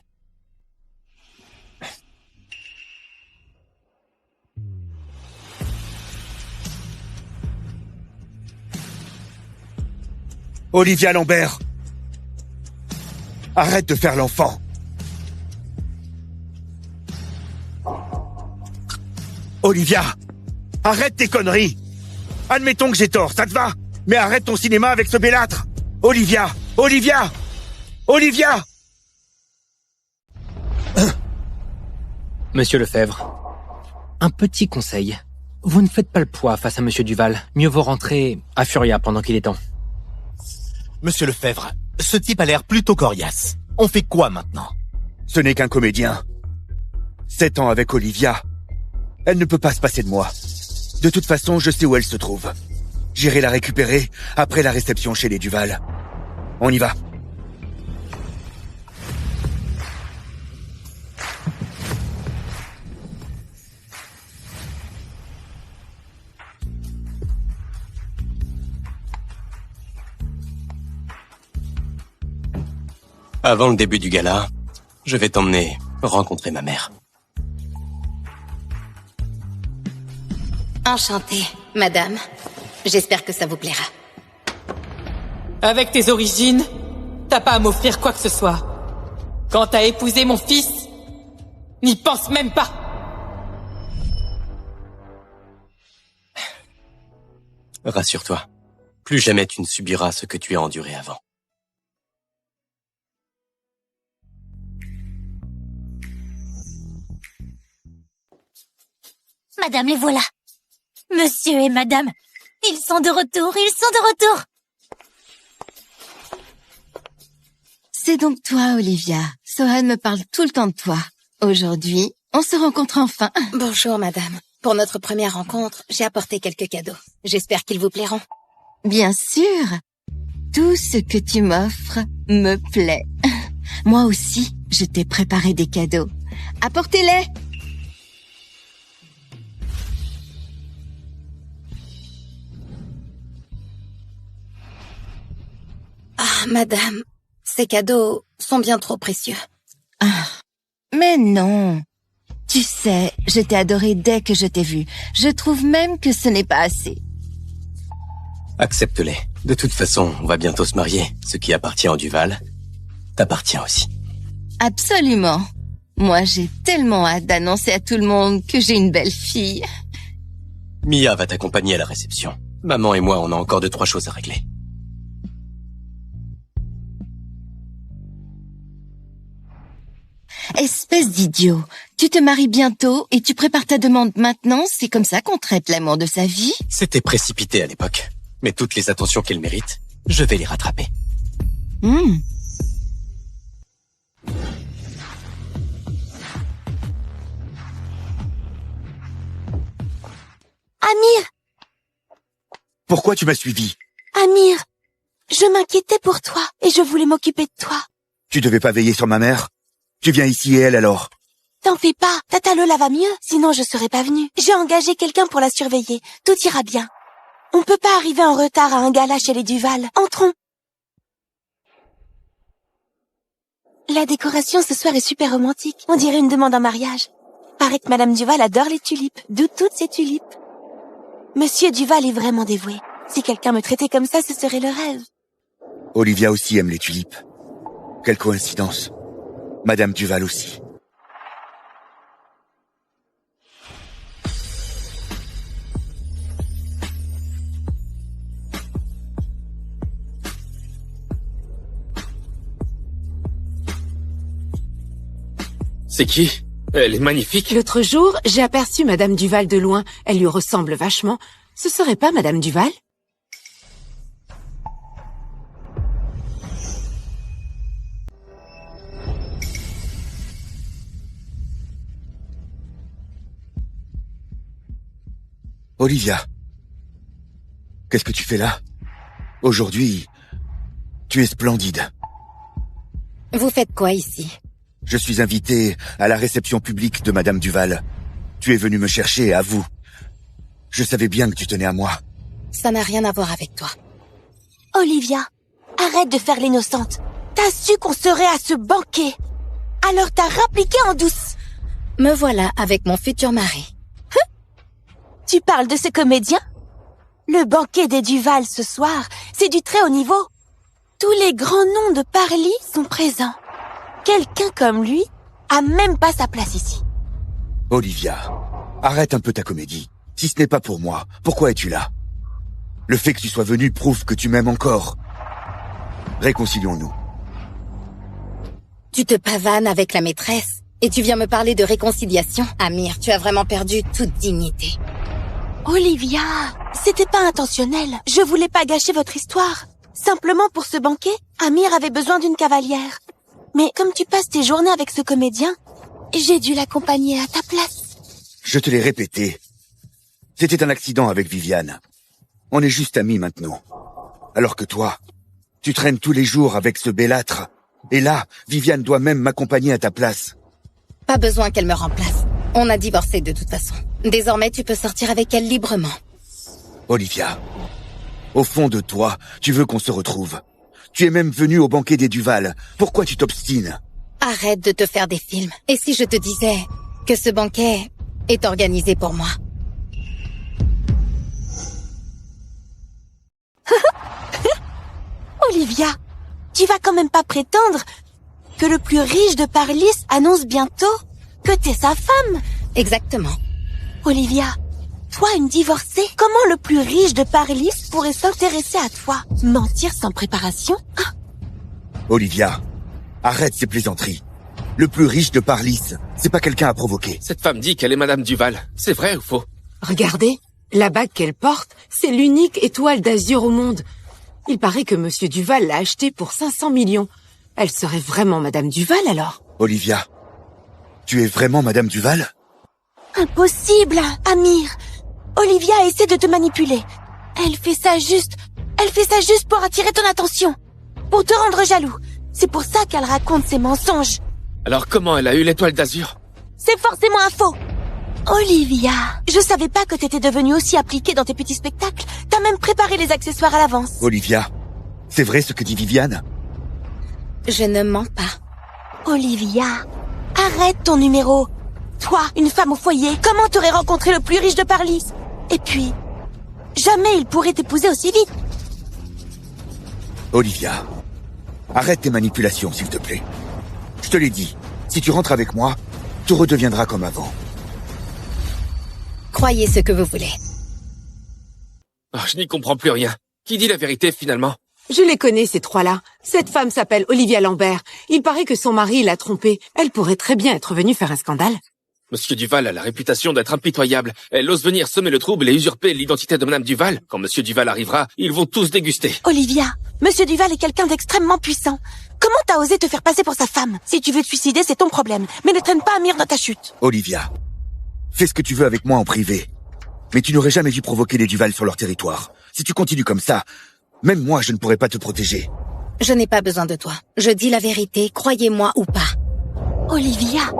Olivia Lambert, arrête de faire l'enfant. Olivia, arrête tes conneries. Admettons que j'ai tort, ça te va? Mais arrête ton cinéma avec ce bellâtre. Olivia, Olivia, Olivia. Monsieur Lefebvre, un petit conseil. Vous ne faites pas le poids face à Monsieur Duval. Mieux vaut rentrer à Furia pendant qu'il est temps. Monsieur Lefebvre, ce type a l'air plutôt coriace. On fait quoi maintenant? Ce n'est qu'un comédien. 7 ans avec Olivia. Elle ne peut pas se passer de moi. De toute façon, je sais où elle se trouve. J'irai la récupérer après la réception chez les Duval. On y va. Avant le début du gala, je vais t'emmener rencontrer ma mère. Enchantée, madame. J'espère que ça vous plaira. Avec tes origines, t'as pas à m'offrir quoi que ce soit. Quand t'as épousé mon fils, n'y pense même pas. Rassure-toi, plus jamais tu ne subiras ce que tu as enduré avant. Madame, les voilà. Monsieur et madame, ils sont de retour, ils sont de retour. C'est donc toi, Olivia. Sohan me parle tout le temps de toi. Aujourd'hui, on se rencontre enfin. Bonjour, madame. Pour notre première rencontre, j'ai apporté quelques cadeaux. J'espère qu'ils vous plairont. Bien sûr. Tout ce que tu m'offres me plaît. Moi aussi, je t'ai préparé des cadeaux. Apportez-les. Ah, madame, ces cadeaux sont bien trop précieux. Ah, mais non. Tu sais, je t'ai adoré dès que je t'ai vu. Je trouve même que ce n'est pas assez. Accepte-les. De toute façon, on va bientôt se marier. Ce qui appartient au Duval t'appartient aussi. Absolument. Moi, j'ai tellement hâte d'annoncer à tout le monde que j'ai une belle fille. Mia va t'accompagner à la réception. Maman et moi, on a encore 2-3 choses à régler. Espèce d'idiot. Tu te maries bientôt et tu prépares ta demande maintenant, c'est comme ça qu'on traite l'amour de sa vie? C'était précipité à l'époque. Mais toutes les attentions qu'elle mérite, je vais les rattraper. Amir! Pourquoi tu m'as suivi? Amir! Je m'inquiétais pour toi et je voulais m'occuper de toi. Tu devais pas veiller sur ma mère? Tu viens ici et elle alors? T'en fais pas, Tata Lola va mieux, sinon je serais pas venue. J'ai engagé quelqu'un pour la surveiller, tout ira bien. On peut pas arriver en retard à un gala chez les Duval. Entrons. La décoration ce soir est super romantique. On dirait une demande en mariage. Paraît que Madame Duval adore les tulipes, d'où toutes ces tulipes. Monsieur Duval est vraiment dévoué. Si quelqu'un me traitait comme ça, ce serait le rêve. Olivia aussi aime les tulipes. Quelle coïncidence. Madame Duval aussi. C'est qui? Elle est magnifique. L'autre jour, j'ai aperçu Madame Duval de loin. Elle lui ressemble vachement. Ce serait pas Madame Duval? Olivia, qu'est-ce que tu fais là? Aujourd'hui, tu es splendide. Vous faites quoi ici? Je suis invité à la réception publique de Madame Duval. Tu es venu me chercher, à vous. Je savais bien que tu tenais à moi. Ça n'a rien à voir avec toi. Olivia, arrête de faire l'innocente. T'as su qu'on serait à ce banquet. Alors t'as rappliqué en douce. Me voilà avec mon futur mari. Tu parles de ce comédien? Le banquet des Duval ce soir, c'est du très haut niveau. Tous les grands noms de Parly sont présents. Quelqu'un comme lui a même pas sa place ici. Olivia, arrête un peu ta comédie. Si ce n'est pas pour moi, pourquoi es-tu là? Le fait que tu sois venu prouve que tu m'aimes encore. Réconcilions-nous. Tu te pavanes avec la maîtresse et tu viens me parler de réconciliation? Amir, tu as vraiment perdu toute dignité. Olivia, c'était pas intentionnel. Je voulais pas gâcher votre histoire. Simplement pour ce banquet, Amir avait besoin d'une cavalière. Mais comme tu passes tes journées avec ce comédien, j'ai dû l'accompagner à ta place. Je te l'ai répété. C'était un accident avec Viviane. On est juste amis maintenant. Alors que toi, tu traînes tous les jours avec ce bellâtre. Et là, Viviane doit même m'accompagner à ta place. Pas besoin qu'elle me remplace. On a divorcé de toute façon. Désormais, tu peux sortir avec elle librement. Olivia, au fond de toi, tu veux qu'on se retrouve. Tu es même venue au banquet des Duval. Pourquoi tu t'obstines? Arrête de te faire des films. Et si je te disais que ce banquet est organisé pour moi? Olivia, tu vas quand même pas prétendre que le plus riche de Parlis annonce bientôt que t'es sa femme? Exactement. Olivia, toi une divorcée, comment le plus riche de Parlis pourrait s'intéresser à toi? Mentir sans préparation? Ah. Olivia, arrête ces plaisanteries. Le plus riche de Parlis, c'est pas quelqu'un à provoquer. Cette femme dit qu'elle est Madame Duval. C'est vrai ou faux? Regardez, la bague qu'elle porte, c'est l'unique étoile d'azur au monde. Il paraît que Monsieur Duval l'a achetée pour 500 millions. Elle serait vraiment Madame Duval alors? Olivia, tu es vraiment Madame Duval? Impossible, Amir. Olivia essaie de te manipuler. Elle fait ça juste pour attirer ton attention. Pour te rendre jaloux. C'est pour ça qu'elle raconte ses mensonges. Alors comment elle a eu l'étoile d'azur? C'est forcément un faux. Olivia, je savais pas que t'étais devenue aussi appliquée dans tes petits spectacles. T'as même préparé les accessoires à l'avance. Olivia, c'est vrai ce que dit Viviane? Je ne mens pas. Olivia, arrête ton numéro. Toi, une femme au foyer, comment t'aurais rencontré le plus riche de Parlis? Et puis, jamais il pourrait t'épouser aussi vite. Olivia, arrête tes manipulations, s'il te plaît. Je te l'ai dit, si tu rentres avec moi, tout redeviendra comme avant. Croyez ce que vous voulez. Oh, je n'y comprends plus rien. Qui dit la vérité finalement? Je les connais, ces trois-là. Cette femme s'appelle Olivia Lambert. Il paraît que son mari l'a trompée. Elle pourrait très bien être venue faire un scandale. Monsieur Duval a la réputation d'être impitoyable. Elle ose venir semer le trouble et usurper l'identité de Madame Duval. Quand Monsieur Duval arrivera, ils vont tous déguster. Olivia, Monsieur Duval est quelqu'un d'extrêmement puissant. Comment t'as osé te faire passer pour sa femme? Si tu veux te suicider, c'est ton problème. Mais ne traîne pas Amir dans ta chute. Olivia, fais ce que tu veux avec moi en privé. Mais tu n'aurais jamais dû provoquer les Duval sur leur territoire. Si tu continues comme ça, même moi je ne pourrais pas te protéger. Je n'ai pas besoin de toi. Je dis la vérité, croyez-moi ou pas. Olivia,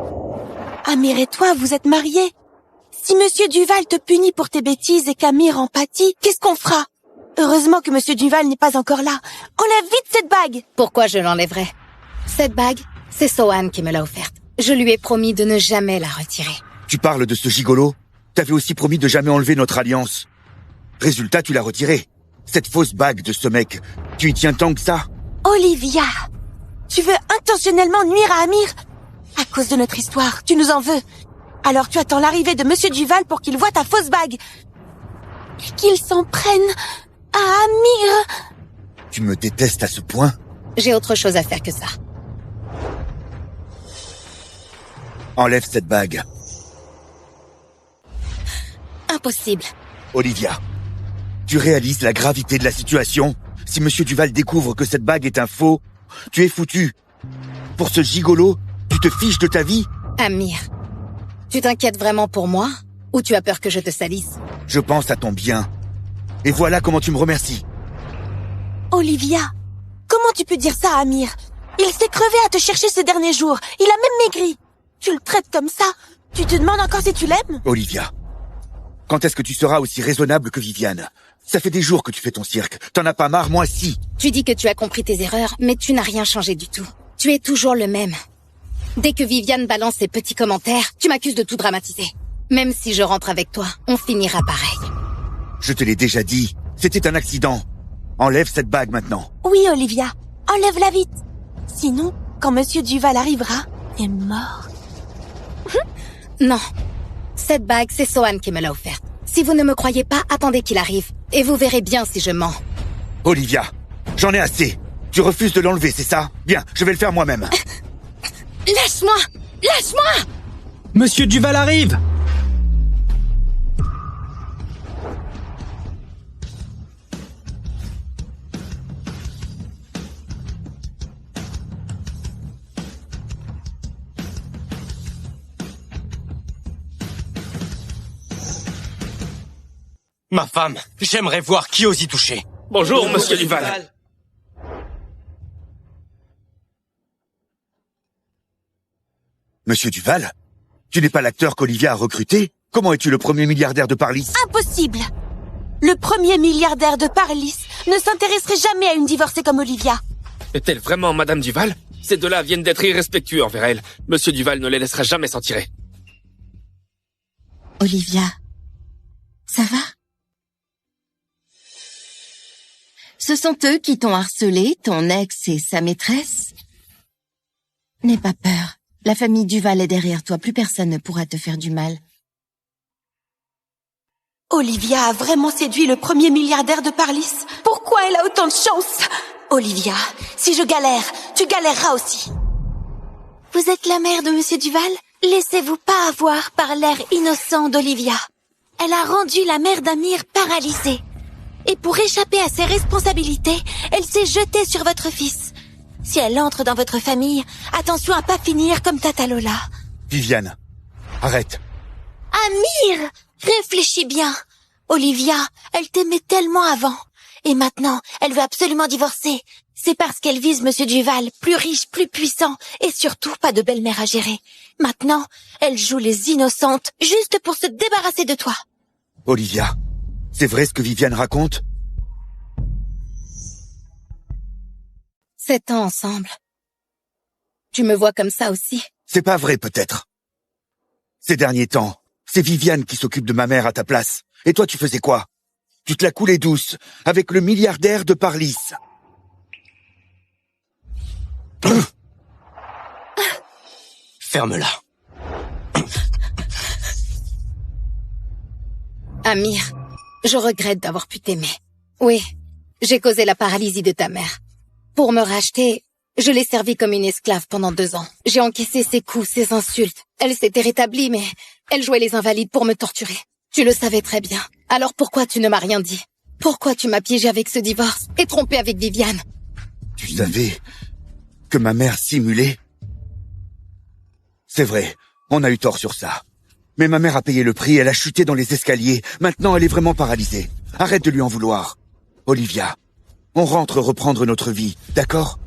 Amir et toi, vous êtes mariés. Si Monsieur Duval te punit pour tes bêtises et qu'Amir en pâtit, qu'est-ce qu'on fera? Heureusement que Monsieur Duval n'est pas encore là. Enlève vite cette bague! Pourquoi je l'enlèverais? Cette bague, c'est Sohan qui me l'a offerte. Je lui ai promis de ne jamais la retirer. Tu parles de ce gigolo? T'avais aussi promis de jamais enlever notre alliance. Résultat, tu l'as retirée. Cette fausse bague de ce mec, tu y tiens tant que ça? Olivia, tu veux intentionnellement nuire à Amir? À cause de notre histoire, tu nous en veux. Alors tu attends l'arrivée de Monsieur Duval pour qu'il voie ta fausse bague. Et qu'il s'en prenne à Amir. Tu me détestes à ce point? J'ai autre chose à faire que ça. Enlève cette bague. Impossible. Olivia, tu réalises la gravité de la situation? Si Monsieur Duval découvre que cette bague est un faux, tu es foutu. Pour ce gigolo, tu te fiches de ta vie? Amir, tu t'inquiètes vraiment pour moi? Ou tu as peur que je te salisse? Je pense à ton bien. Et voilà comment tu me remercies. Olivia, comment tu peux dire ça à Amir? Il s'est crevé à te chercher ces derniers jours. Il a même maigri. Tu le traites comme ça? Tu te demandes encore si tu l'aimes? Olivia, quand est-ce que tu seras aussi raisonnable que Viviane? Ça fait des jours que tu fais ton cirque. T'en as pas marre, moi si. Tu dis que tu as compris tes erreurs, mais tu n'as rien changé du tout. Tu es toujours le même. Dès que Viviane balance ses petits commentaires, tu m'accuses de tout dramatiser. Même si je rentre avec toi, on finira pareil. Je te l'ai déjà dit, c'était un accident. Enlève cette bague maintenant. Oui, Olivia, enlève-la vite. Sinon, quand Monsieur Duval arrivera, t'es mort. Non. Cette bague, c'est Sohan qui me l'a offerte. Si vous ne me croyez pas, attendez qu'il arrive. Et vous verrez bien si je mens. Olivia, j'en ai assez. Tu refuses de l'enlever, c'est ça? Bien, je vais le faire moi-même. Lâche-moi! Lâche-moi! Monsieur Duval arrive! Ma femme, j'aimerais voir qui ose y toucher. Bonjour, Monsieur Duval. Monsieur Duval? Tu n'es pas l'acteur qu'Olivia a recruté? Comment es-tu le premier milliardaire de Parlis? Impossible! Le premier milliardaire de Parlis ne s'intéresserait jamais à une divorcée comme Olivia. Est-elle vraiment Madame Duval? Ces deux-là viennent d'être irrespectueux envers elle. Monsieur Duval ne les laissera jamais s'en tirer. Olivia, ça va? Ce sont eux qui t'ont harcelé, ton ex et sa maîtresse? N'aie pas peur. La famille Duval est derrière toi. Plus personne ne pourra te faire du mal. Olivia a vraiment séduit le premier milliardaire de Parlis. Pourquoi elle a autant de chance? Olivia, si je galère, tu galéreras aussi. Vous êtes la mère de Monsieur Duval? Laissez-vous pas avoir par l'air innocent d'Olivia. Elle a rendu la mère d'Amir paralysée. Et pour échapper à ses responsabilités, elle s'est jetée sur votre fils. Si elle entre dans votre famille, attention à pas finir comme Tata Lola. Viviane, arrête. Amir, réfléchis bien. Olivia, elle t'aimait tellement avant. Et maintenant, elle veut absolument divorcer. C'est parce qu'elle vise Monsieur Duval, plus riche, plus puissant, et surtout pas de belle-mère à gérer. Maintenant, elle joue les innocentes, juste pour se débarrasser de toi. Olivia, c'est vrai ce que Viviane raconte? 7 ans ensemble. Tu me vois comme ça aussi? C'est pas vrai peut-être. Ces derniers temps, c'est Viviane qui s'occupe de ma mère à ta place. Et toi tu faisais quoi? Tu te la coulais douce, avec le milliardaire de Parlis. Ferme-la. Amir, je regrette d'avoir pu t'aimer. Oui, j'ai causé la paralysie de ta mère. Pour me racheter, je l'ai servie comme une esclave pendant 2 ans. J'ai encaissé ses coups, ses insultes. Elle s'était rétablie, mais elle jouait les invalides pour me torturer. Tu le savais très bien. Alors pourquoi tu ne m'as rien dit? Pourquoi tu m'as piégé avec ce divorce et trompé avec Viviane? Tu savais que ma mère simulait? C'est vrai, on a eu tort sur ça. Mais ma mère a payé le prix, elle a chuté dans les escaliers. Maintenant, elle est vraiment paralysée. Arrête de lui en vouloir. Olivia, on rentre reprendre notre vie, d'accord?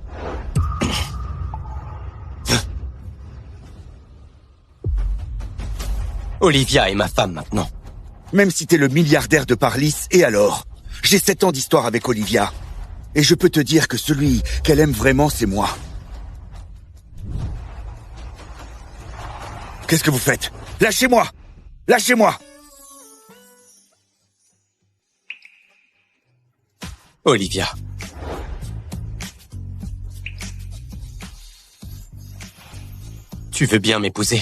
Olivia est ma femme maintenant. Même si t'es le milliardaire de Parlis, et alors? J'ai 7 ans d'histoire avec Olivia. Et je peux te dire que celui qu'elle aime vraiment, c'est moi. Qu'est-ce que vous faites? Lâchez-moi! Lâchez-moi! Olivia. Tu veux bien m'épouser?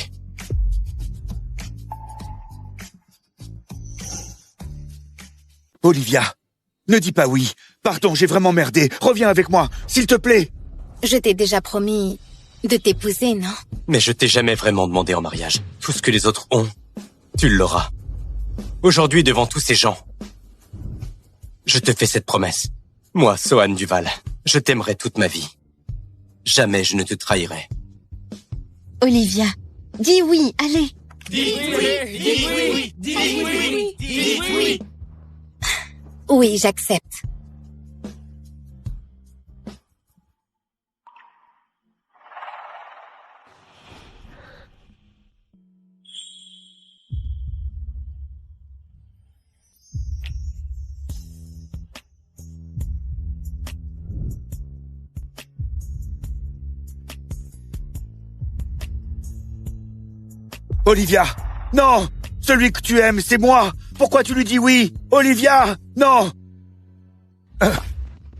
Olivia, ne dis pas oui. Pardon, j'ai vraiment merdé. Reviens avec moi, s'il te plaît. Je t'ai déjà promis De t'épouser, non? Mais je t'ai jamais vraiment demandé en mariage. Tout ce que les autres ont, tu l'auras. Aujourd'hui, devant tous ces gens, je te fais cette promesse. Moi, Sohan Duval, je t'aimerai toute ma vie. Jamais je ne te trahirai. Olivia, dis oui, allez. Dis oui. Oui, j'accepte. Olivia! Non! Celui que tu aimes, c'est moi! Pourquoi tu lui dis oui? Olivia! Non!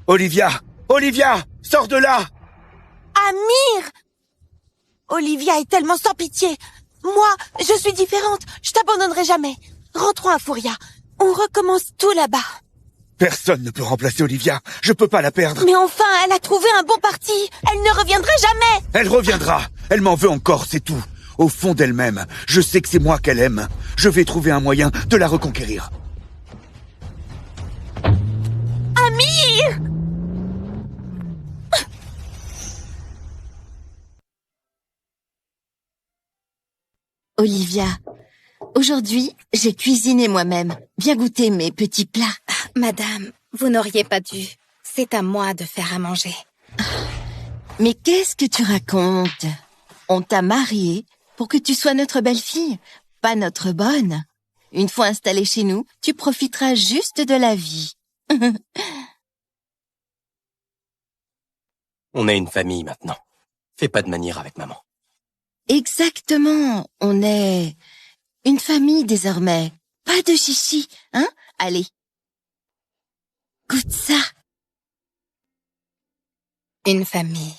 Olivia! Olivia! Sors de là! Amir! Olivia est tellement sans pitié. Moi, je suis différente. Je t'abandonnerai jamais. Rentrons à Furia. On recommence tout là-bas. Personne ne peut remplacer Olivia. Je peux pas la perdre. Mais enfin, elle a trouvé un bon parti. Elle ne reviendra jamais. Elle reviendra. Elle m'en veut encore, c'est tout. Au fond d'elle-même, je sais que c'est moi qu'elle aime. Je vais trouver un moyen de la reconquérir. Amir! Olivia, aujourd'hui, j'ai cuisiné moi-même. Viens goûter mes petits plats. Madame, vous n'auriez pas dû. C'est à moi de faire à manger. Mais qu'est-ce que tu racontes? On t'a mariée pour que tu sois notre belle-fille, pas notre bonne. Une fois installée chez nous, tu profiteras juste de la vie. On a une famille maintenant. Fais pas de manière avec maman. Exactement, on est une famille désormais. Pas de chichi, hein? Allez. Goûte ça. Une famille.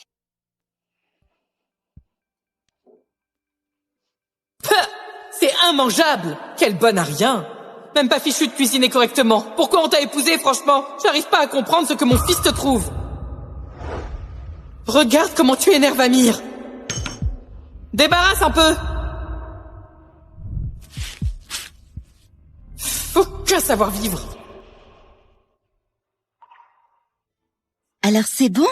C'est immangeable! Quelle bonne à rien! Même pas fichu de cuisiner correctement. Pourquoi on t'a épousé, franchement? J'arrive pas à comprendre ce que mon fils te trouve. Regarde comment tu énerves Amir. Débarrasse un peu! Faut que savoir vivre. Alors c'est bon?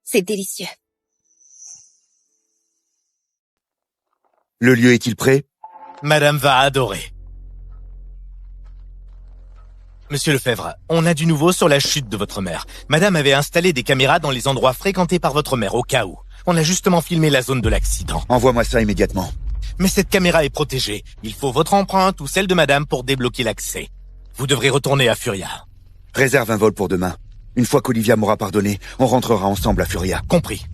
C'est délicieux. Le lieu est-il prêt? Madame va adorer. Monsieur Lefebvre, on a du nouveau sur la chute de votre mère. Madame avait installé des caméras dans les endroits fréquentés par votre mère, au cas où. On a justement filmé la zone de l'accident. Envoie-moi ça immédiatement. Mais cette caméra est protégée. Il faut votre empreinte ou celle de madame pour débloquer l'accès. Vous devrez retourner à Furia. Réserve un vol pour demain. Une fois qu'Olivia m'aura pardonné, on rentrera ensemble à Furia. Compris.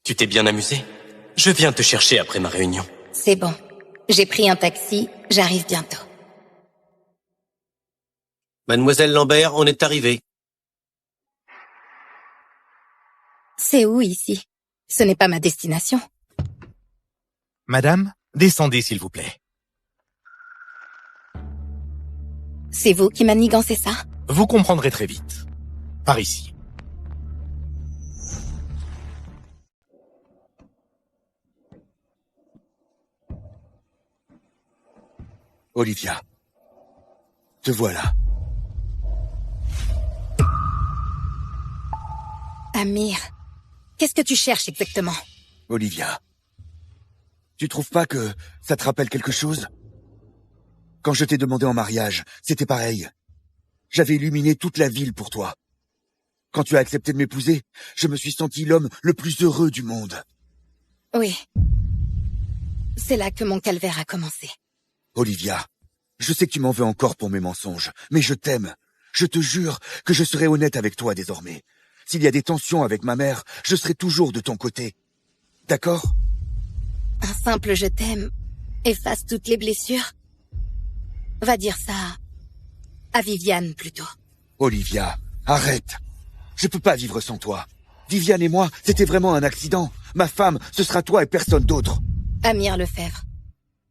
Tu t'es bien amusé? Je viens te chercher après ma réunion. C'est bon. J'ai pris un taxi, j'arrive bientôt. Mademoiselle Lambert, on est arrivé. C'est où ici? Ce n'est pas ma destination. Madame, descendez s'il vous plaît. C'est vous qui manigancez ça? Vous comprendrez très vite. Par ici. Olivia, te voilà. Amir, qu'est-ce que tu cherches exactement? Olivia, tu trouves pas que ça te rappelle quelque chose? Quand je t'ai demandé en mariage, c'était pareil. J'avais illuminé toute la ville pour toi. Quand tu as accepté de m'épouser, je me suis senti l'homme le plus heureux du monde. Oui. C'est là que mon calvaire a commencé. Olivia, je sais que tu m'en veux encore pour mes mensonges, mais je t'aime. Je te jure que je serai honnête avec toi désormais. S'il y a des tensions avec ma mère, je serai toujours de ton côté. D'accord? Un simple je t'aime efface toutes les blessures. Va dire ça à Viviane plutôt. Olivia, arrête. Je peux pas vivre sans toi. Viviane et moi, c'était vraiment un accident. Ma femme, ce sera toi et personne d'autre. Amir Lefebvre,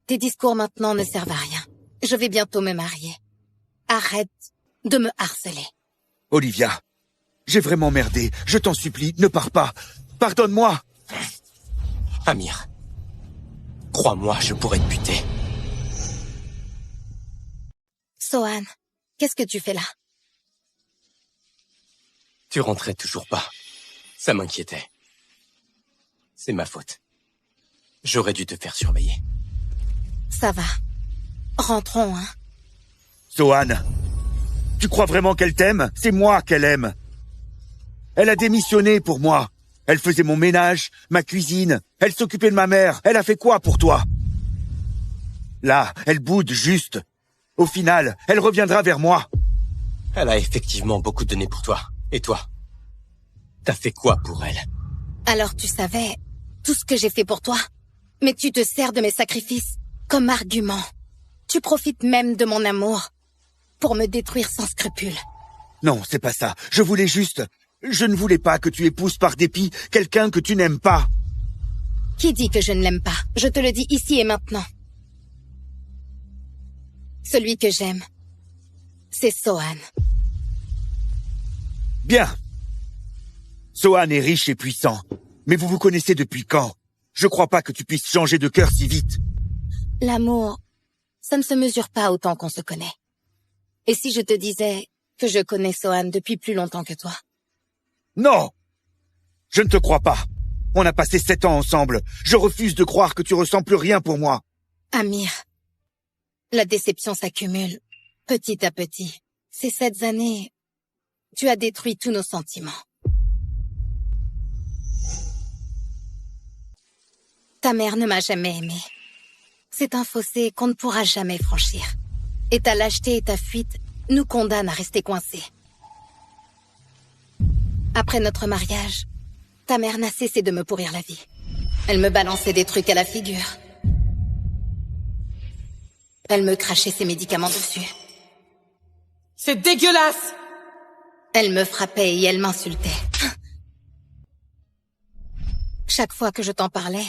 tes discours maintenant ne servent à rien. Je vais bientôt me marier. Arrête de me harceler. Olivia, j'ai vraiment merdé. Je t'en supplie, ne pars pas. Pardonne-moi. Amir, crois-moi, je pourrais te buter. Sohan, qu'est-ce que tu fais là? Tu rentrais toujours pas. Ça m'inquiétait. C'est ma faute. J'aurais dû te faire surveiller. Ça va. Rentrons, hein. Sohan, tu crois vraiment qu'elle t'aime? C'est moi qu'elle aime. Elle a démissionné pour moi. Elle faisait mon ménage, ma cuisine. Elle s'occupait de ma mère. Elle a fait quoi pour toi? Là, elle boude juste. Au final, elle reviendra vers moi. Elle a effectivement beaucoup donné pour toi. Et toi? T'as fait quoi pour elle? Alors tu savais tout ce que j'ai fait pour toi? Mais tu te sers de mes sacrifices comme argument. Tu profites même de mon amour pour me détruire sans scrupule. Non, c'est pas ça. Je voulais juste... Je ne voulais pas que tu épouses par dépit quelqu'un que tu n'aimes pas. Qui dit que je ne l'aime pas? Je te le dis ici et maintenant. Celui que j'aime, c'est Sohan. Bien. Sohan est riche et puissant. Mais vous vous connaissez depuis quand? Je crois pas que tu puisses changer de cœur si vite. L'amour, ça ne se mesure pas autant qu'on se connaît. Et si je te disais que je connais Sohan depuis plus longtemps que toi? Non! Je ne te crois pas. On a passé 7 ans ensemble. Je refuse de croire que tu ressens plus rien pour moi. Amir, la déception s'accumule petit à petit. Ces 7 années, tu as détruit tous nos sentiments. Ta mère ne m'a jamais aimé. C'est un fossé qu'on ne pourra jamais franchir. Et ta lâcheté et ta fuite nous condamnent à rester coincés. Après notre mariage, ta mère n'a cessé de me pourrir la vie. Elle me balançait des trucs à la figure. Elle me crachait ses médicaments dessus. C'est dégueulasse! Elle me frappait et elle m'insultait. Chaque fois que je t'en parlais,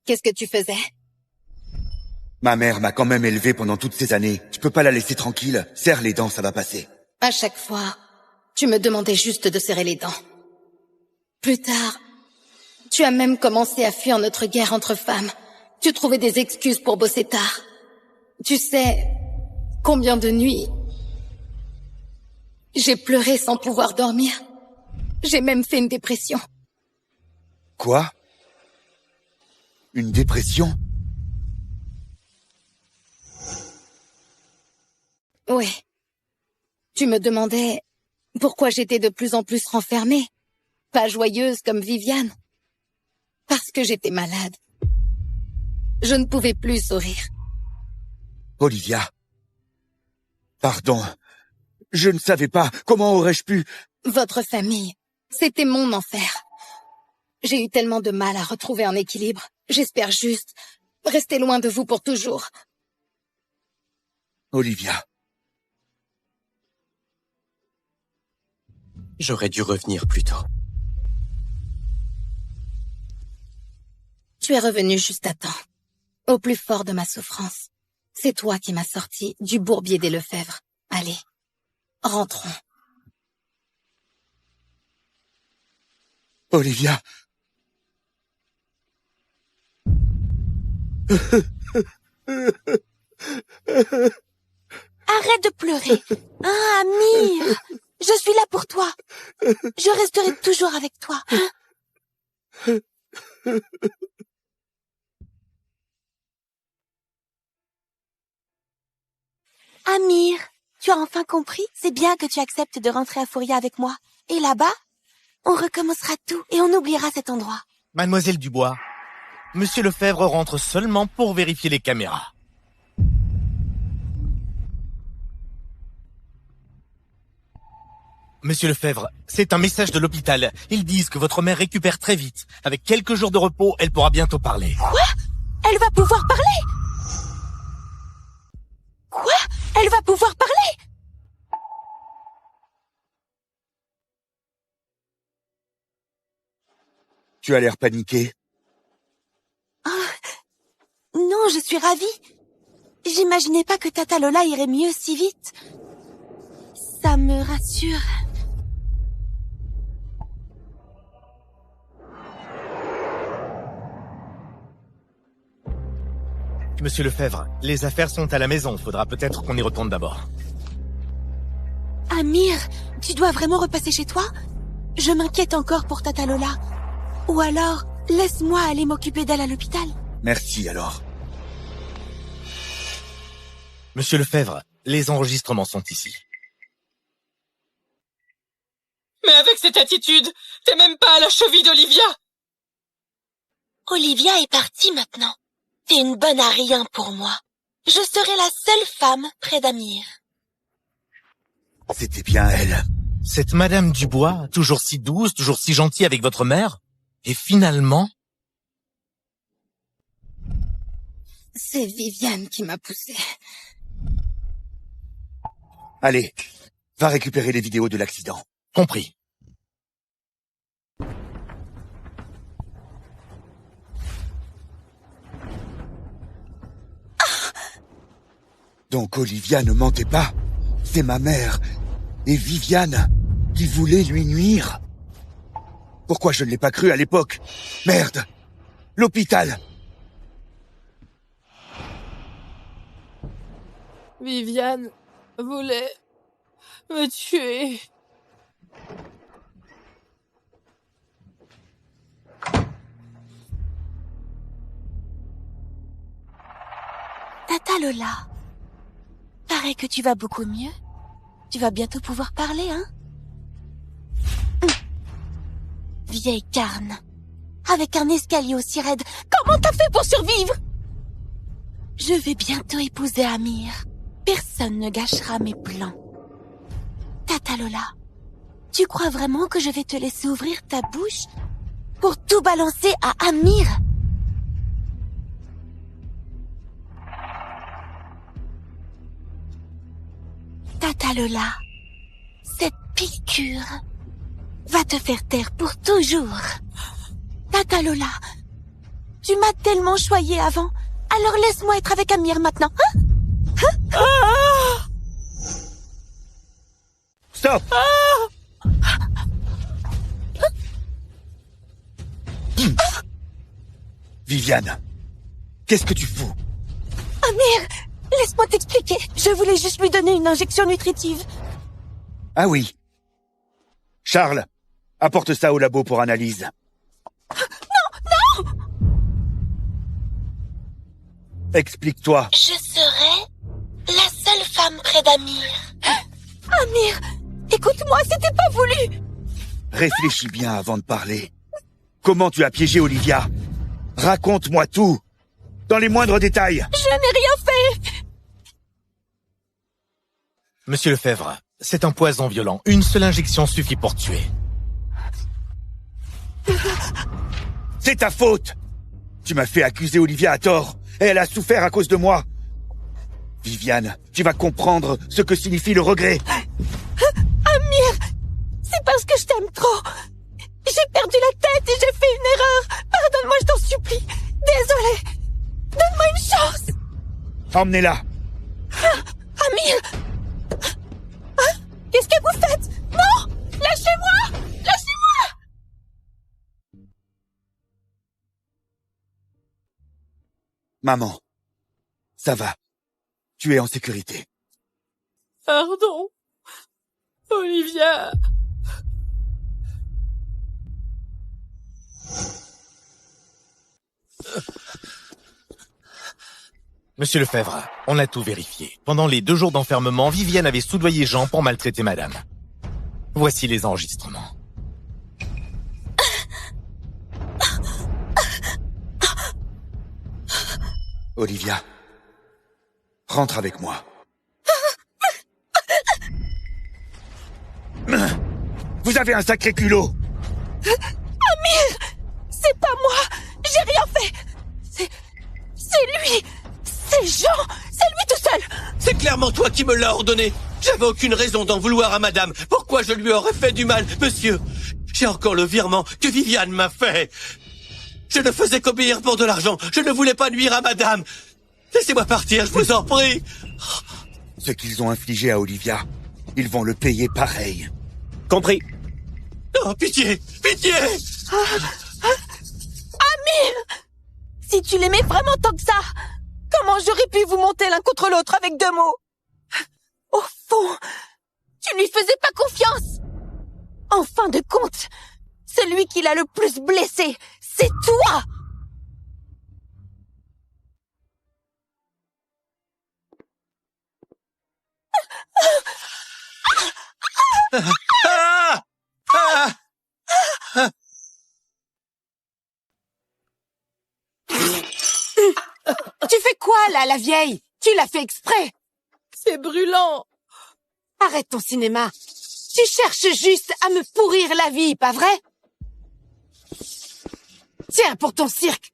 qu'est-ce que tu faisais? Ma mère m'a quand même élevé pendant toutes ces années. Tu peux pas la laisser tranquille. Serre les dents, ça va passer. À chaque fois, tu me demandais juste de serrer les dents. Plus tard, tu as même commencé à fuir notre guerre entre femmes. Tu trouvais des excuses pour bosser tard. Tu sais combien de nuits j'ai pleuré sans pouvoir dormir. J'ai même fait une dépression. Quoi? Une dépression? Oui. Tu me demandais pourquoi j'étais de plus en plus renfermée, pas joyeuse comme Viviane. Parce que j'étais malade. Je ne pouvais plus sourire. Olivia. Pardon. Je ne savais pas. Comment aurais-je pu... Votre famille, c'était mon enfer. J'ai eu tellement de mal à retrouver un équilibre. J'espère juste rester loin de vous pour toujours. Olivia. J'aurais dû revenir plus tôt. Tu es revenu juste à temps. Au plus fort de ma souffrance. C'est toi qui m'as sorti du bourbier des Lefebvre. Allez, rentrons. Olivia. Arrête de pleurer. Ah, Amir, je suis là pour toi. Je resterai toujours avec toi. Amir, tu as enfin compris? C'est bien que tu acceptes de rentrer à Fouria avec moi. Et là-bas, on recommencera tout et on oubliera cet endroit. Mademoiselle Dubois, Monsieur Lefebvre rentre seulement pour vérifier les caméras. Monsieur Lefebvre, c'est un message de l'hôpital. Ils disent que votre mère récupère très vite. Avec quelques jours de repos, elle pourra bientôt parler. Quoi? Elle va pouvoir parler? Quoi? Elle va pouvoir parler? Tu as l'air paniqué. Non, je suis ravie. J'imaginais pas que Tata Lola irait mieux si vite. Ça me rassure. Monsieur Lefebvre, les affaires sont à la maison. Faudra peut-être qu'on y retourne d'abord. Amir, tu dois vraiment repasser chez toi? Je m'inquiète encore pour Tata Lola. Ou alors, laisse-moi aller m'occuper d'elle à l'hôpital. Merci alors. Monsieur Lefebvre, les enregistrements sont ici. Mais avec cette attitude, t'es même pas à la cheville d'Olivia. Olivia est partie maintenant. T'es une bonne à rien pour moi. Je serai la seule femme près d'Amir. C'était bien elle. Cette Madame Dubois, toujours si douce, toujours si gentille avec votre mère, et finalement... C'est Viviane qui m'a poussée. Allez, va récupérer les vidéos de l'accident. Compris. Donc Olivia ne mentait pas. C'est ma mère et Viviane qui voulaient lui nuire. Pourquoi je ne l'ai pas cru à l'époque? Merde! L'hôpital! Viviane voulait me tuer. Tata Lola, paraît que tu vas beaucoup mieux. Tu vas bientôt pouvoir parler, hein? Vieille carne. Avec un escalier aussi raide, comment t'as fait pour survivre? Je vais bientôt épouser Amir. Personne ne gâchera mes plans. Tata Lola, tu crois vraiment que je vais te laisser ouvrir ta bouche pour tout balancer à Amir? Tata Lola, cette piqûre va te faire taire pour toujours. Tata Lola, tu m'as tellement choyé avant, alors laisse-moi être avec Amir maintenant, hein? Stop! Viviane, qu'est-ce que tu fous? Amir, laisse-moi t'expliquer. Je voulais juste lui donner une injection nutritive. Ah oui. Charles, apporte ça au labo pour analyse. Non, non! Explique-toi. Je serai la seule femme près d'Amir. Amir, écoute-moi, c'était pas voulu. Réfléchis bien avant de parler. Comment tu as piégé Olivia? Raconte-moi tout, dans les moindres détails. Je n'ai rien fait. Monsieur Lefebvre, c'est un poison violent. Une seule injection suffit pour tuer. C'est ta faute. Tu m'as fait accuser Olivia à tort, et elle a souffert à cause de moi. Viviane, tu vas comprendre ce que signifie le regret. Amir, c'est parce que je t'aime trop. J'ai perdu la tête et j'ai fait une erreur. Pardonne-moi, je t'en supplie. Désolée. Donne-moi une chance. Emmenez-la. Amir. Hein? Qu'est-ce que vous faites? Non! Lâchez-moi! Lâchez-moi! Maman, ça va. Tu es en sécurité. Pardon. Olivia. Monsieur Lefebvre, on a tout vérifié. Pendant les 2 jours d'enfermement, Viviane avait soudoyé Jean pour maltraiter madame. Voici les enregistrements. Olivia, rentre avec moi. Vous avez un sacré culot. Amir! C'est pas moi! J'ai rien fait! C'est lui! C'est Jean! C'est lui tout seul! C'est clairement toi qui me l'as ordonné. J'avais aucune raison d'en vouloir à madame. Pourquoi je lui aurais fait du mal, monsieur? J'ai encore le virement que Viviane m'a fait. Je ne faisais qu'obéir pour de l'argent. Je ne voulais pas nuire à madame. Laissez-moi partir, je vous en prie. Ce qu'ils ont infligé à Olivia, ils vont le payer pareil. Compris. Oh, pitié! Pitié! Amir! Si tu l'aimais vraiment tant que ça, comment j'aurais pu vous monter l'un contre l'autre avec 2 mots? Au fond, tu ne lui faisais pas confiance. En fin de compte, celui qui l'a le plus blessé, c'est toi! Tu fais quoi, là, la vieille? Tu l'as fait exprès. C'est brûlant. Arrête ton cinéma. Tu cherches juste à me pourrir la vie, pas vrai? Tiens pour ton cirque.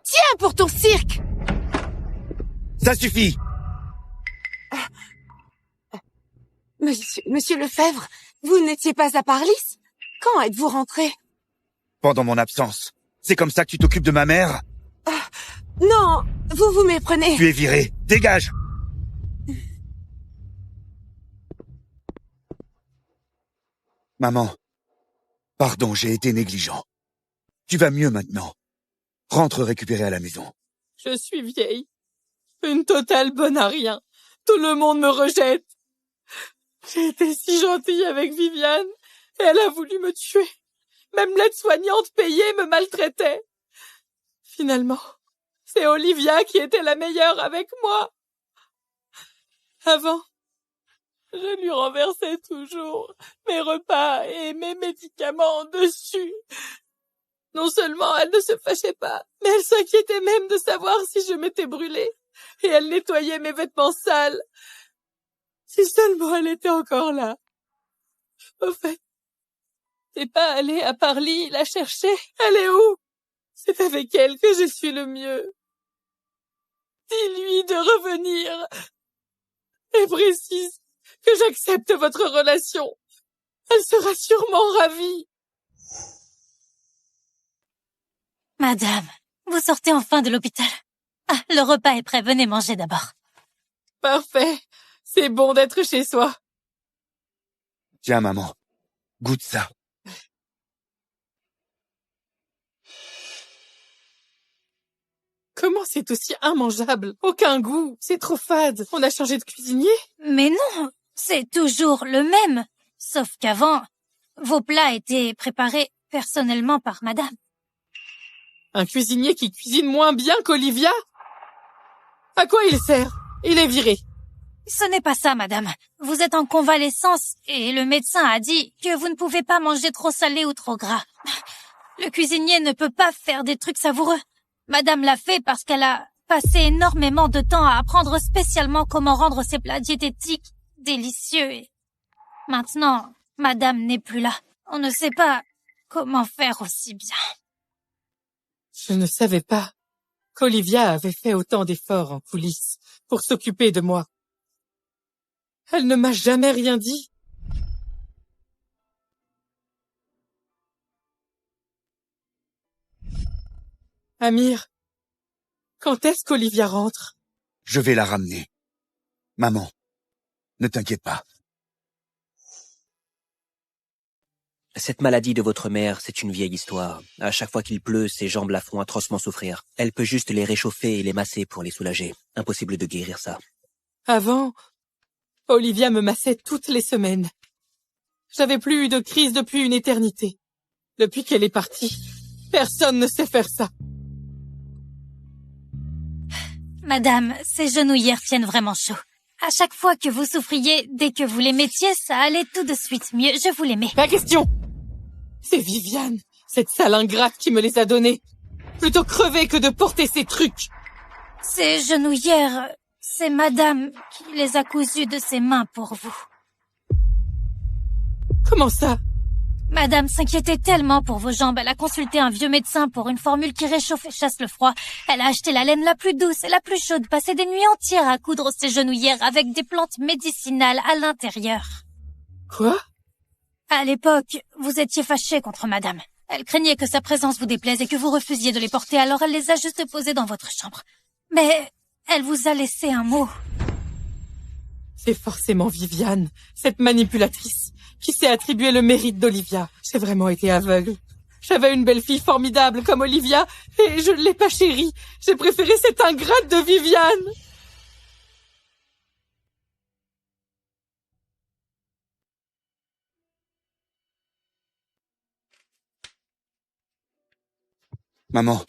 Tiens pour ton cirque. Ça suffit. Monsieur Lefebvre, vous n'étiez pas à Parlis? Quand êtes-vous rentré? Pendant mon absence. C'est comme ça que tu t'occupes de ma mère? Non, vous vous méprenez. Tu es viré. Dégage. Maman, pardon, j'ai été négligent. Tu vas mieux maintenant. Rentre récupérer à la maison. Je suis vieille. Une totale bonne à rien. Tout le monde me rejette. J'ai été si gentille avec Viviane, et elle a voulu me tuer. Même l'aide-soignante payée me maltraitait. Finalement, c'est Olivia qui était la meilleure avec moi. Avant, je lui renversais toujours mes repas et mes médicaments dessus. Non seulement elle ne se fâchait pas, mais elle s'inquiétait même de savoir si je m'étais brûlée. Et elle nettoyait mes vêtements sales. Si seulement elle était encore là. Au fait, t'es pas allé à Parlis la chercher? Elle est où? C'est avec elle que je suis le mieux. Dis-lui de revenir. Et précise que j'accepte votre relation. Elle sera sûrement ravie. Madame, vous sortez enfin de l'hôpital. Ah, le repas est prêt, venez manger d'abord. Parfait. C'est bon d'être chez soi. Tiens, maman. Goûte ça. Comment c'est aussi immangeable? Aucun goût. C'est trop fade. On a changé de cuisinier? Mais non, c'est toujours le même. Sauf qu'avant, vos plats étaient préparés personnellement par madame. Un cuisinier qui cuisine moins bien qu'Olivia? À quoi il sert? Il est viré. Ce n'est pas ça, madame. Vous êtes en convalescence et le médecin a dit que vous ne pouvez pas manger trop salé ou trop gras. Le cuisinier ne peut pas faire des trucs savoureux. Madame l'a fait parce qu'elle a passé énormément de temps à apprendre spécialement comment rendre ses plats diététiques délicieux. Et maintenant, madame n'est plus là. On ne sait pas comment faire aussi bien. Je ne savais pas qu'Olivia avait fait autant d'efforts en coulisses pour s'occuper de moi. Elle ne m'a jamais rien dit. Amir, quand est-ce qu'Olivia rentre? Je vais la ramener. Maman, ne t'inquiète pas. Cette maladie de votre mère, c'est une vieille histoire. À chaque fois qu'il pleut, ses jambes la font atrocement souffrir. Elle peut juste les réchauffer et les masser pour les soulager. Impossible de guérir ça. Avant, Olivia me massait toutes les semaines. J'avais plus eu de crise depuis une éternité. Depuis qu'elle est partie, personne ne sait faire ça. Madame, ces genouillères tiennent vraiment chaud. À chaque fois que vous souffriez, dès que vous les mettiez, ça allait tout de suite mieux. Je vous les mets. Pas question. C'est Viviane, cette sale ingrate qui me les a donnés. Plutôt crever que de porter ces trucs. Ces genouillères, c'est madame qui les a cousues de ses mains pour vous. Comment ça? Madame s'inquiétait tellement pour vos jambes, elle a consulté un vieux médecin pour une formule qui réchauffe et chasse le froid. Elle a acheté la laine la plus douce et la plus chaude, passé des nuits entières à coudre ses genouillères avec des plantes médicinales à l'intérieur. Quoi? À l'époque, vous étiez fâché contre madame. Elle craignait que sa présence vous déplaise et que vous refusiez de les porter, alors elle les a juste posées dans votre chambre. Mais elle vous a laissé un mot. C'est forcément Viviane, cette manipulatrice, qui s'est attribué le mérite d'Olivia. J'ai vraiment été aveugle. J'avais une belle-fille formidable comme Olivia, et je ne l'ai pas chérie. J'ai préféré cette ingrate de Viviane. Maman.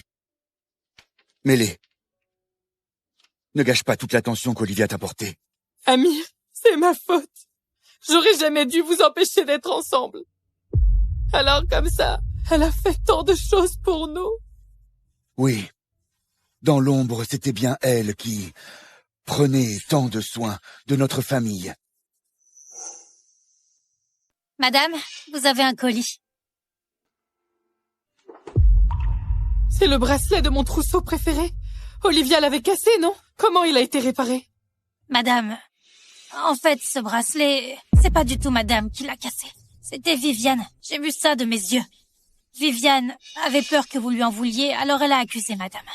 Mêlée. Ne gâche pas toute l'attention qu'Olivia t'a portée. Amir, c'est ma faute. J'aurais jamais dû vous empêcher d'être ensemble. Alors comme ça, elle a fait tant de choses pour nous. Oui. Dans l'ombre, c'était bien elle qui prenait tant de soin de notre famille. Madame, vous avez un colis. C'est le bracelet de mon trousseau préféré. Olivia l'avait cassé, non? Comment il a été réparé? Madame, en fait, ce bracelet, c'est pas du tout madame qui l'a cassé. C'était Viviane. J'ai vu ça de mes yeux. Viviane avait peur que vous lui en vouliez, alors elle a accusé madame.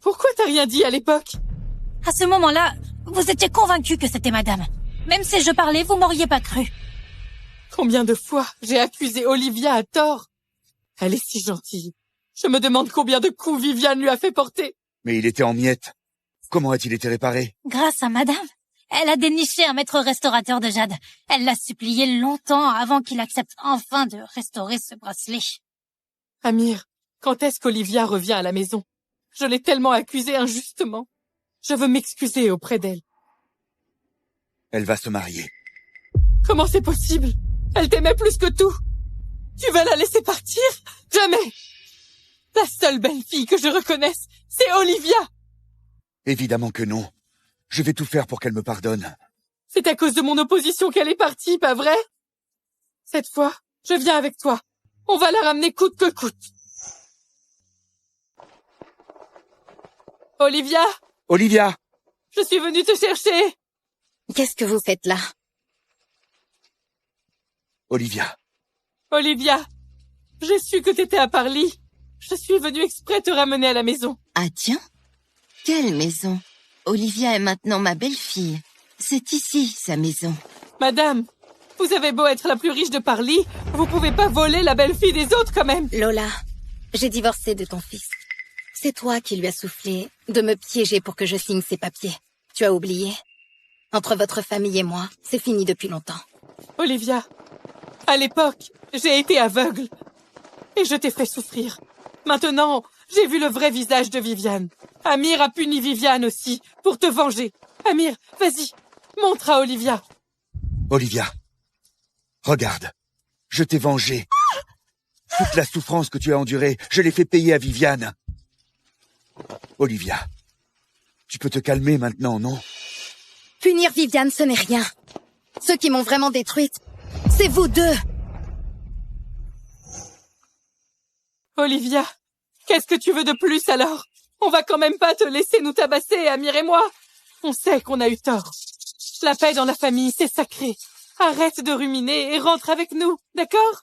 Pourquoi t'as rien dit à l'époque? À ce moment-là, vous étiez convaincu que c'était madame. Même si je parlais, vous m'auriez pas cru. Combien de fois j'ai accusé Olivia à tort? Elle est si gentille. Je me demande combien de coups Viviane lui a fait porter. Mais il était en miettes. Comment a-t-il été réparé? Grâce à madame. Elle a déniché un maître restaurateur de jade. Elle l'a supplié longtemps avant qu'il accepte enfin de restaurer ce bracelet. Amir, quand est-ce qu'Olivia revient à la maison? Je l'ai tellement accusée injustement. Je veux m'excuser auprès d'elle. Elle va se marier. Comment c'est possible? Elle t'aimait plus que tout. Tu vas la laisser partir? Jamais! La seule belle fille que je reconnaisse, c'est Olivia! Évidemment que non. Je vais tout faire pour qu'elle me pardonne. C'est à cause de mon opposition qu'elle est partie, pas vrai? Cette fois, je viens avec toi. On va la ramener coûte que coûte. Olivia? Olivia! Je suis venue te chercher. Qu'est-ce que vous faites là? Olivia. Olivia, j'ai su que t'étais à Parly. Je suis venue exprès te ramener à la maison. Ah tiens? Quelle maison? Olivia est maintenant ma belle-fille. C'est ici, sa maison. Madame, vous avez beau être la plus riche de Parly, vous pouvez pas voler la belle-fille des autres quand même. Lola, j'ai divorcé de ton fils. C'est toi qui lui as soufflé de me piéger pour que je signe ses papiers. Tu as oublié? Entre votre famille et moi, c'est fini depuis longtemps. Olivia, à l'époque, j'ai été aveugle. Et je t'ai fait souffrir. Maintenant, j'ai vu le vrai visage de Viviane. Amir a puni Viviane aussi, pour te venger. Amir, vas-y, montre à Olivia. Olivia, regarde, je t'ai vengé. Toute la souffrance que tu as endurée, je l'ai fait payer à Viviane. Olivia, tu peux te calmer maintenant, non? Punir Viviane, ce n'est rien. Ceux qui m'ont vraiment détruite, c'est vous deux. Olivia, qu'est-ce que tu veux de plus alors? On va quand même pas te laisser nous tabasser, Amir et moi. On sait qu'on a eu tort. La paix dans la famille, c'est sacré. Arrête de ruminer et rentre avec nous, d'accord?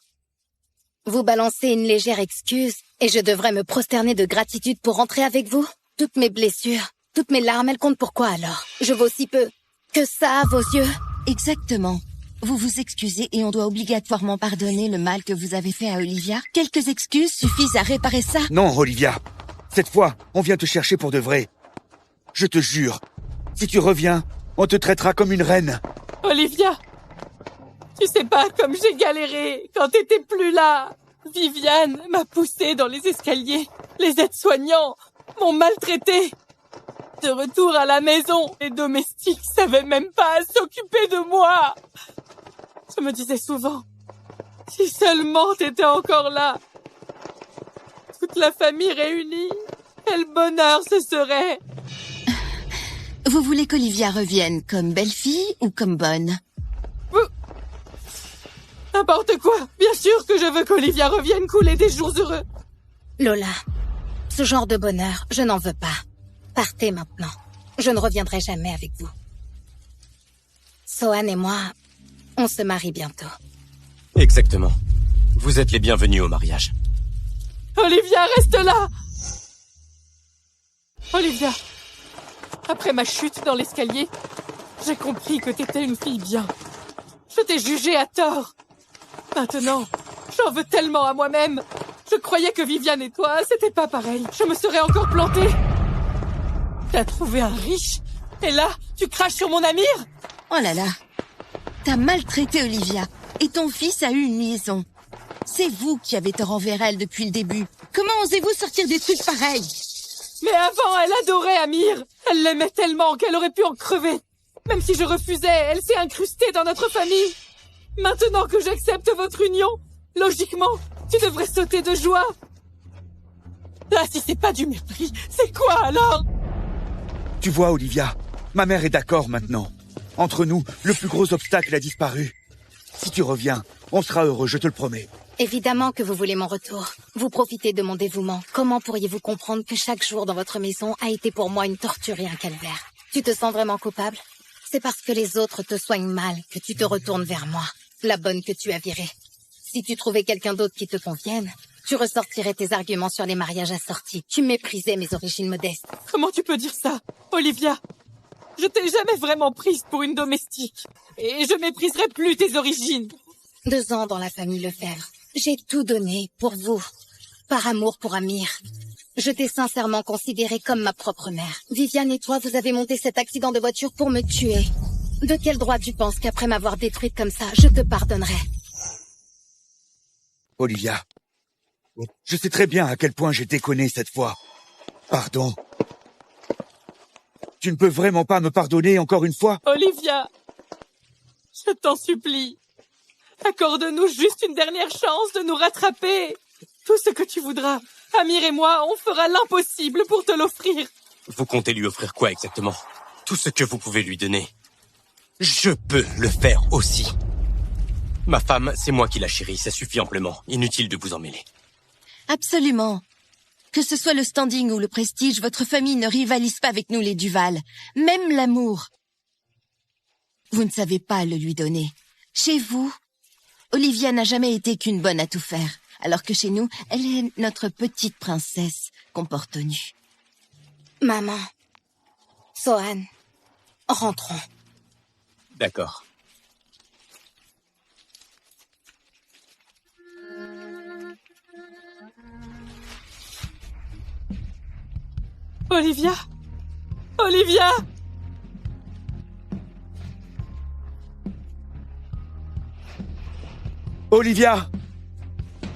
Vous balancez une légère excuse et je devrais me prosterner de gratitude pour rentrer avec vous? Toutes mes blessures, toutes mes larmes, elles comptent pour quoi alors? Je vaux si peu que ça à vos yeux? Exactement. Vous vous excusez et on doit obligatoirement pardonner le mal que vous avez fait à Olivia. Quelques excuses suffisent à réparer ça. Non, Olivia. Cette fois, on vient te chercher pour de vrai. Je te jure, si tu reviens, on te traitera comme une reine. Olivia, tu sais pas comme j'ai galéré quand t'étais plus là. Viviane m'a poussée dans les escaliers. Les aides-soignants m'ont maltraitée. De retour à la maison, les domestiques savaient même pas s'occuper de moi. Je me disais souvent, si seulement t'étais encore là. Toute la famille réunie, quel bonheur ce serait. Vous voulez qu'Olivia revienne comme belle-fille ou comme bonne? N'importe quoi. Bien sûr que je veux qu'Olivia revienne couler des jours heureux. Lola, ce genre de bonheur, je n'en veux pas. Partez maintenant. Je ne reviendrai jamais avec vous. Sohan et moi, on se marie bientôt. Exactement. Vous êtes les bienvenus au mariage. Olivia, reste là! Olivia, après ma chute dans l'escalier, J'ai compris que t'étais une fille bien. Je t'ai jugée à tort. Maintenant, j'en veux tellement à moi-même. Je croyais que Viviane et toi, c'était pas pareil. Je me serais encore plantée. T'as trouvé un riche, et là, tu craches sur mon Amir? Oh là là. T'as maltraité Olivia, et ton fils a eu une liaison. C'est vous qui avez tort envers elle depuis le début. Comment osez-vous sortir des trucs pareils? Mais avant, elle adorait Amir. Elle l'aimait tellement qu'elle aurait pu en crever. Même si je refusais, elle s'est incrustée dans notre famille. Maintenant que j'accepte votre union, logiquement, tu devrais sauter de joie. Là, si c'est pas du mépris, c'est quoi alors? Tu vois, Olivia, ma mère est d'accord maintenant. Entre nous, le plus gros obstacle a disparu. Si tu reviens, on sera heureux, je te le promets. Évidemment que vous voulez mon retour. Vous profitez de mon dévouement. Comment pourriez-vous comprendre que chaque jour dans votre maison a été pour moi une torture et un calvaire? Tu te sens vraiment coupable? C'est parce que les autres te soignent mal que tu te retournes vers moi, la bonne que tu as virée. Si tu trouvais quelqu'un d'autre qui te convienne, tu ressortirais tes arguments sur les mariages assortis. Tu méprisais mes origines modestes. Comment tu peux dire ça, Olivia? Je t'ai jamais vraiment prise pour une domestique. Et je mépriserai plus tes origines. 2 ans dans la famille Lefebvre. J'ai tout donné pour vous. Par amour pour Amir. Je t'ai sincèrement considérée comme ma propre mère. Viviane et toi, vous avez monté cet accident de voiture pour me tuer. De quel droit tu penses qu'après m'avoir détruite comme ça, je te pardonnerai? Olivia, je sais très bien à quel point j'ai déconné cette fois. Pardon. Tu ne peux vraiment pas me pardonner encore une fois? Olivia, je t'en supplie. Accorde-nous juste une dernière chance de nous rattraper. Tout ce que tu voudras. Amir et moi, on fera l'impossible pour te l'offrir. Vous comptez lui offrir quoi exactement? Tout ce que vous pouvez lui donner. Je peux le faire aussi. Ma femme, c'est moi qui la chéris, ça suffit amplement. Inutile de vous en mêler. Absolument. Que ce soit le standing ou le prestige, votre famille ne rivalise pas avec nous les Duval. Même l'amour. Vous ne savez pas le lui donner. Chez vous, Olivia n'a jamais été qu'une bonne à tout faire, alors que chez nous, elle est notre petite princesse qu'on porte nue. Maman, Sohan, rentrons. D'accord. Olivia! Olivia! Olivia!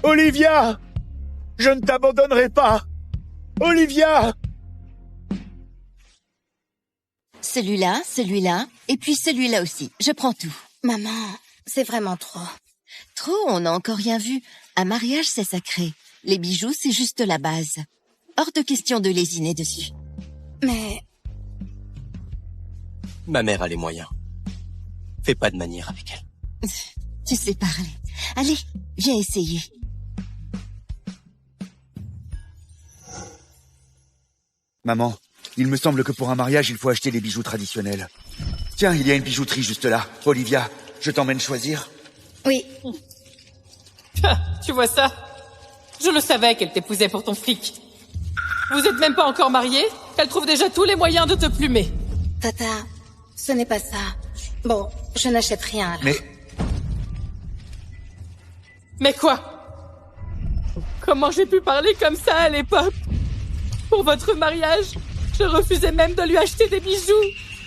Olivia! Je ne t'abandonnerai pas! Olivia! Celui-là, et puis celui-là aussi. Je prends tout. Maman, c'est vraiment trop. Trop, on n'a encore rien vu. Un mariage, c'est sacré. Les bijoux, c'est juste la base. Hors de question de lésiner dessus. Mais... Ma mère a les moyens. Fais pas de manière avec elle. Tu sais parler. Allez, viens essayer. Maman, il me semble que pour un mariage, il faut acheter les bijoux traditionnels. Tiens, il y a une bijouterie juste là. Olivia, je t'emmène choisir? Oui. Tu vois ça? Je le savais qu'elle t'épousait pour ton fric. Vous êtes même pas encore mariés? Elle trouve déjà tous les moyens de te plumer. Tata, ce n'est pas ça. Bon, je n'achète rien alors. Mais quoi? Comment j'ai pu parler comme ça à l'époque? Pour votre mariage, je refusais même de lui acheter des bijoux.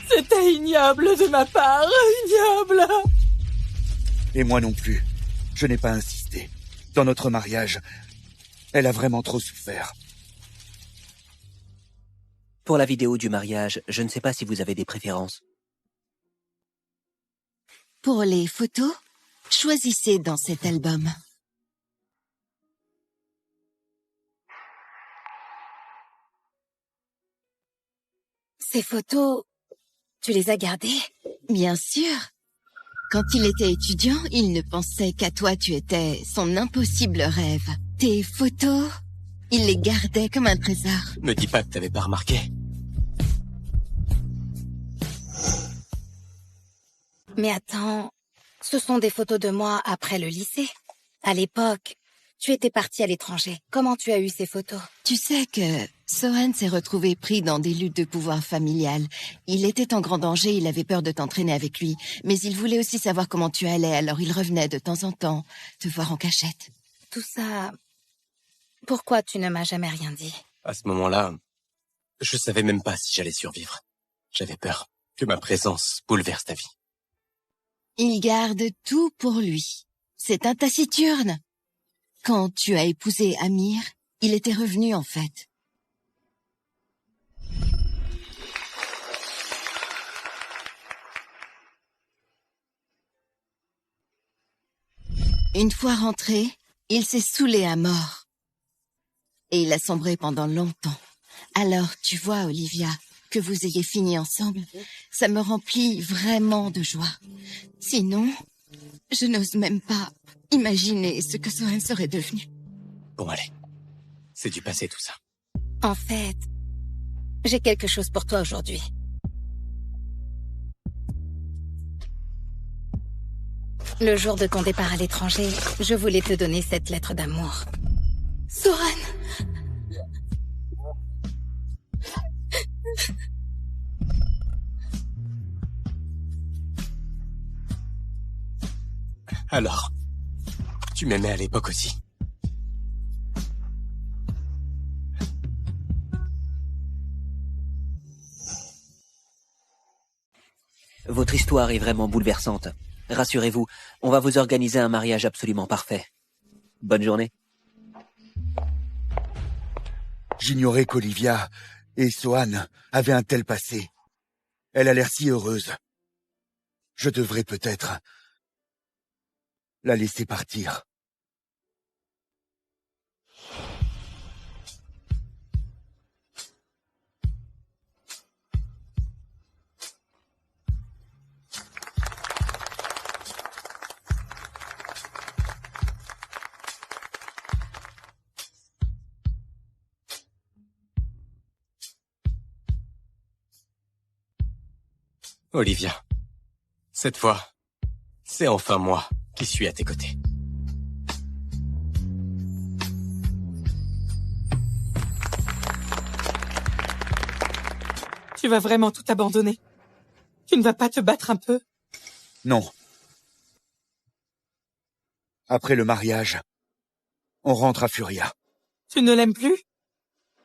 C'était ignoble de ma part, ignoble. Et moi non plus. Je n'ai pas insisté. Dans notre mariage, elle a vraiment trop souffert. Pour la vidéo du mariage, je ne sais pas si vous avez des préférences. Pour les photos, choisissez dans cet album. Ces photos, tu les as gardées? Bien sûr. Quand il était étudiant, il ne pensait qu'à toi, tu étais son impossible rêve. Tes photos, il les gardait comme un trésor. Me dis pas que t'avais pas remarqué. Mais attends, ce sont des photos de moi après le lycée. À l'époque, Tu étais partie à l'étranger. Comment tu as eu ces photos? Tu sais que Soren s'est retrouvé pris dans des luttes de pouvoir familiales. Il était en grand danger, il avait peur de t'entraîner avec lui. Mais il voulait aussi savoir comment tu allais, alors il revenait de temps en temps te voir en cachette. Tout ça... Pourquoi tu ne m'as jamais rien dit? À ce moment-là, je savais même pas si j'allais survivre. J'avais peur que ma présence bouleverse ta vie. Il garde tout pour lui. C'est un taciturne. Quand tu as épousé Amir, il était revenu en fait. Une fois rentré, il s'est saoulé à mort. Et il a sombré pendant longtemps. Alors, tu vois, Olivia, que vous ayez fini ensemble, ça me remplit vraiment de joie. Sinon, je n'ose même pas imaginer ce que Soren serait devenu. Bon, allez. C'est du passé, tout ça. En fait, j'ai quelque chose pour toi aujourd'hui. Le jour de ton départ à l'étranger, je voulais te donner cette lettre d'amour. Soren! Alors, tu m'aimais à l'époque aussi. Votre histoire est vraiment bouleversante. Rassurez-vous, on va vous organiser un mariage absolument parfait. Bonne journée. J'ignorais qu'Olivia et Sohan avaient un tel passé. Elle a l'air si heureuse. Je devrais peut-être la laisser partir. Olivia, cette fois, c'est enfin moi qui suis à tes côtés. Tu vas vraiment tout abandonner? Tu ne vas pas te battre un peu? Non. Après le mariage, on rentre à Furia. Tu ne l'aimes plus?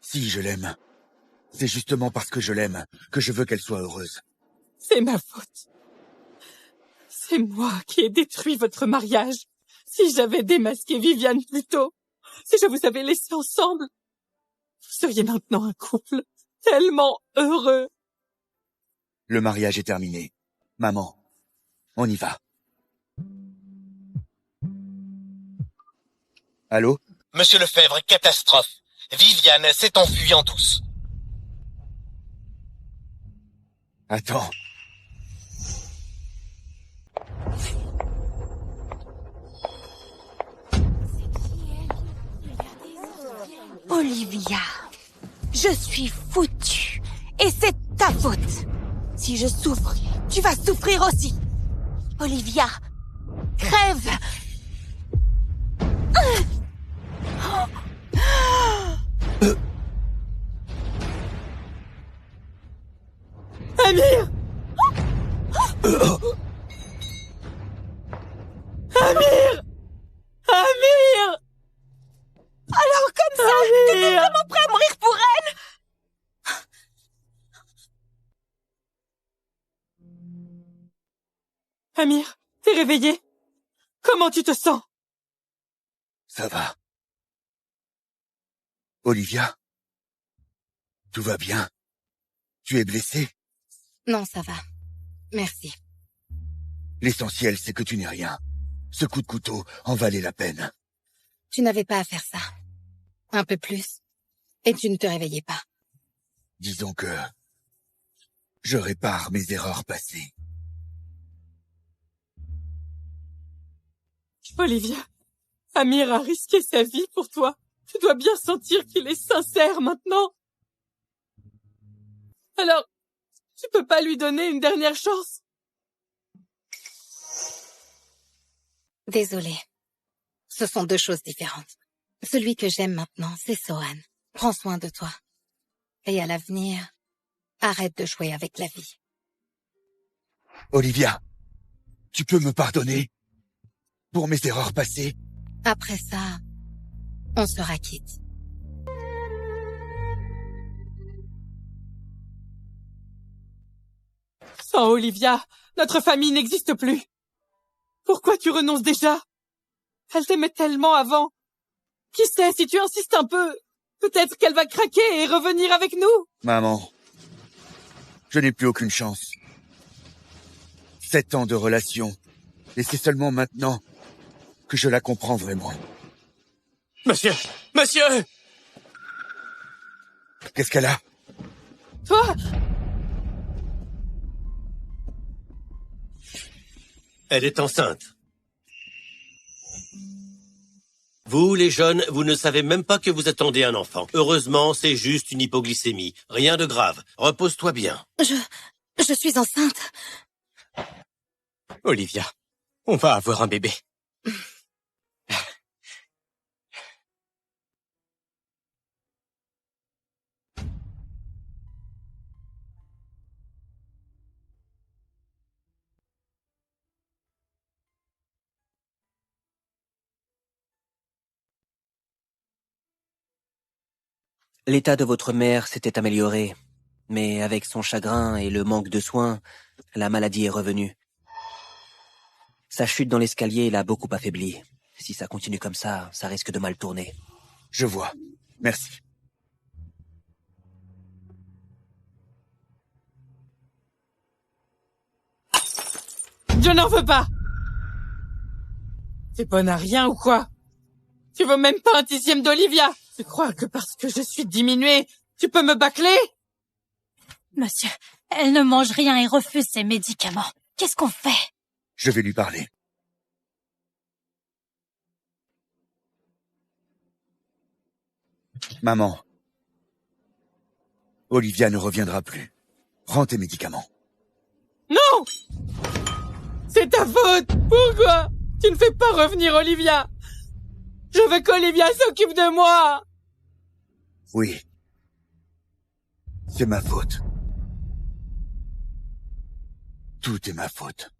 Si, je l'aime. C'est justement parce que je l'aime que je veux qu'elle soit heureuse. C'est ma faute. C'est moi qui ai détruit votre mariage. Si j'avais démasqué Viviane plus tôt, si je vous avais laissé ensemble, vous seriez maintenant un couple tellement heureux. Le mariage est terminé. Maman, on y va. Allô? Monsieur Lefebvre, catastrophe. Viviane s'est enfuie en douce. Attends. Olivia, je suis foutue. Et c'est ta faute. Si je souffre, tu vas souffrir aussi. Olivia, crève. Amir! Amir! Amir! Alors comme ça, t'étais vraiment prêt à mourir pour elle? Amir, t'es réveillé? Comment tu te sens? Ça va. Olivia? Tout va bien? Tu es blessée? Non, ça va. Merci. L'essentiel, c'est que tu n'es rien. Ce coup de couteau en valait la peine. Tu n'avais pas à faire ça. Un peu plus. Et tu ne te réveillais pas. Disons que je répare mes erreurs passées. Olivia, Amir a risqué sa vie pour toi. Tu dois bien sentir qu'il est sincère maintenant. Alors, tu peux pas lui donner une dernière chance? Désolée. Ce sont deux choses différentes. Celui que j'aime maintenant, c'est Sohan. Prends soin de toi. Et à l'avenir, arrête de jouer avec la vie. Olivia, tu peux me pardonner pour mes erreurs passées? Après ça, on sera quitte. Sans Olivia, notre famille n'existe plus. Pourquoi tu renonces déjà? Elle t'aimait tellement avant. Qui sait, si tu insistes un peu, peut-être qu'elle va craquer et revenir avec nous. Maman, je n'ai plus aucune chance. 7 ans de relation, et c'est seulement maintenant que je la comprends vraiment. Monsieur! Monsieur! Qu'est-ce qu'elle a? Toi? Elle est enceinte. Vous, les jeunes, vous ne savez même pas que vous attendez un enfant. Heureusement, c'est juste une hypoglycémie. Rien de grave. Repose-toi bien. Je suis enceinte. Olivia, on va avoir un bébé. L'état de votre mère s'était amélioré, mais avec son chagrin et le manque de soins, la maladie est revenue. Sa chute dans l'escalier l'a beaucoup affaibli. Si ça continue comme ça risque de mal tourner. Je vois. Merci. Je n'en veux pas. T'es bonne à rien ou quoi? Tu veux même pas un 10e d'Olivia? Tu crois que parce que je suis diminuée, tu peux me bâcler? Monsieur, elle ne mange rien et refuse ses médicaments. Qu'est-ce qu'on fait? Je vais lui parler. Maman, Olivia ne reviendra plus. Prends tes médicaments. Non! C'est ta faute! Pourquoi? Tu ne fais pas revenir Olivia! Je veux qu'Olivia s'occupe de moi! Oui. C'est ma faute. Tout est ma faute.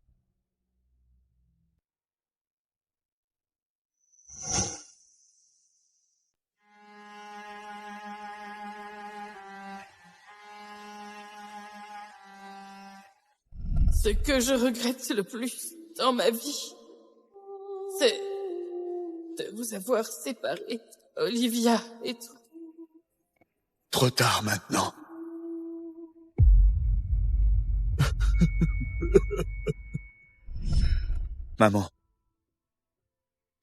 Ce que je regrette le plus dans ma vie, c'est de vous avoir séparés, Olivia et toi. Trop tard maintenant. Maman,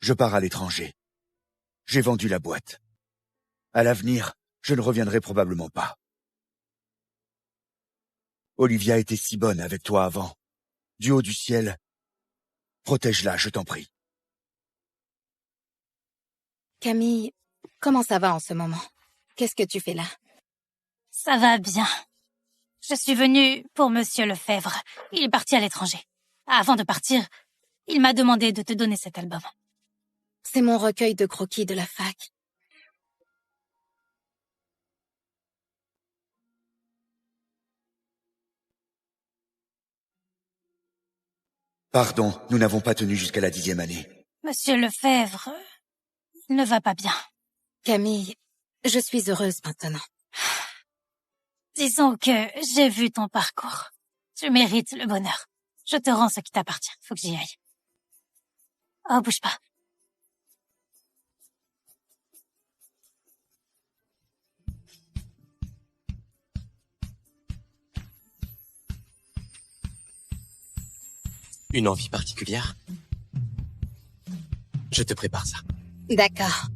je pars à l'étranger. J'ai vendu la boîte. À l'avenir, je ne reviendrai probablement pas. Olivia était si bonne avec toi avant. Du haut du ciel, protège-la, je t'en prie. Camille, comment ça va en ce moment? Qu'est-ce que tu fais là? Ça va bien. Je suis venue pour Monsieur Lefebvre. Il est parti à l'étranger. Avant de partir, il m'a demandé de te donner cet album. C'est mon recueil de croquis de la fac. Pardon, nous n'avons pas tenu jusqu'à la 10e année. Monsieur Lefebvre, il ne va pas bien. Camille, je suis heureuse maintenant. Disons que j'ai vu ton parcours. Tu mérites le bonheur. Je te rends ce qui t'appartient. Faut que j'y aille. Oh, bouge pas. Une envie particulière? Je te prépare ça. D'accord.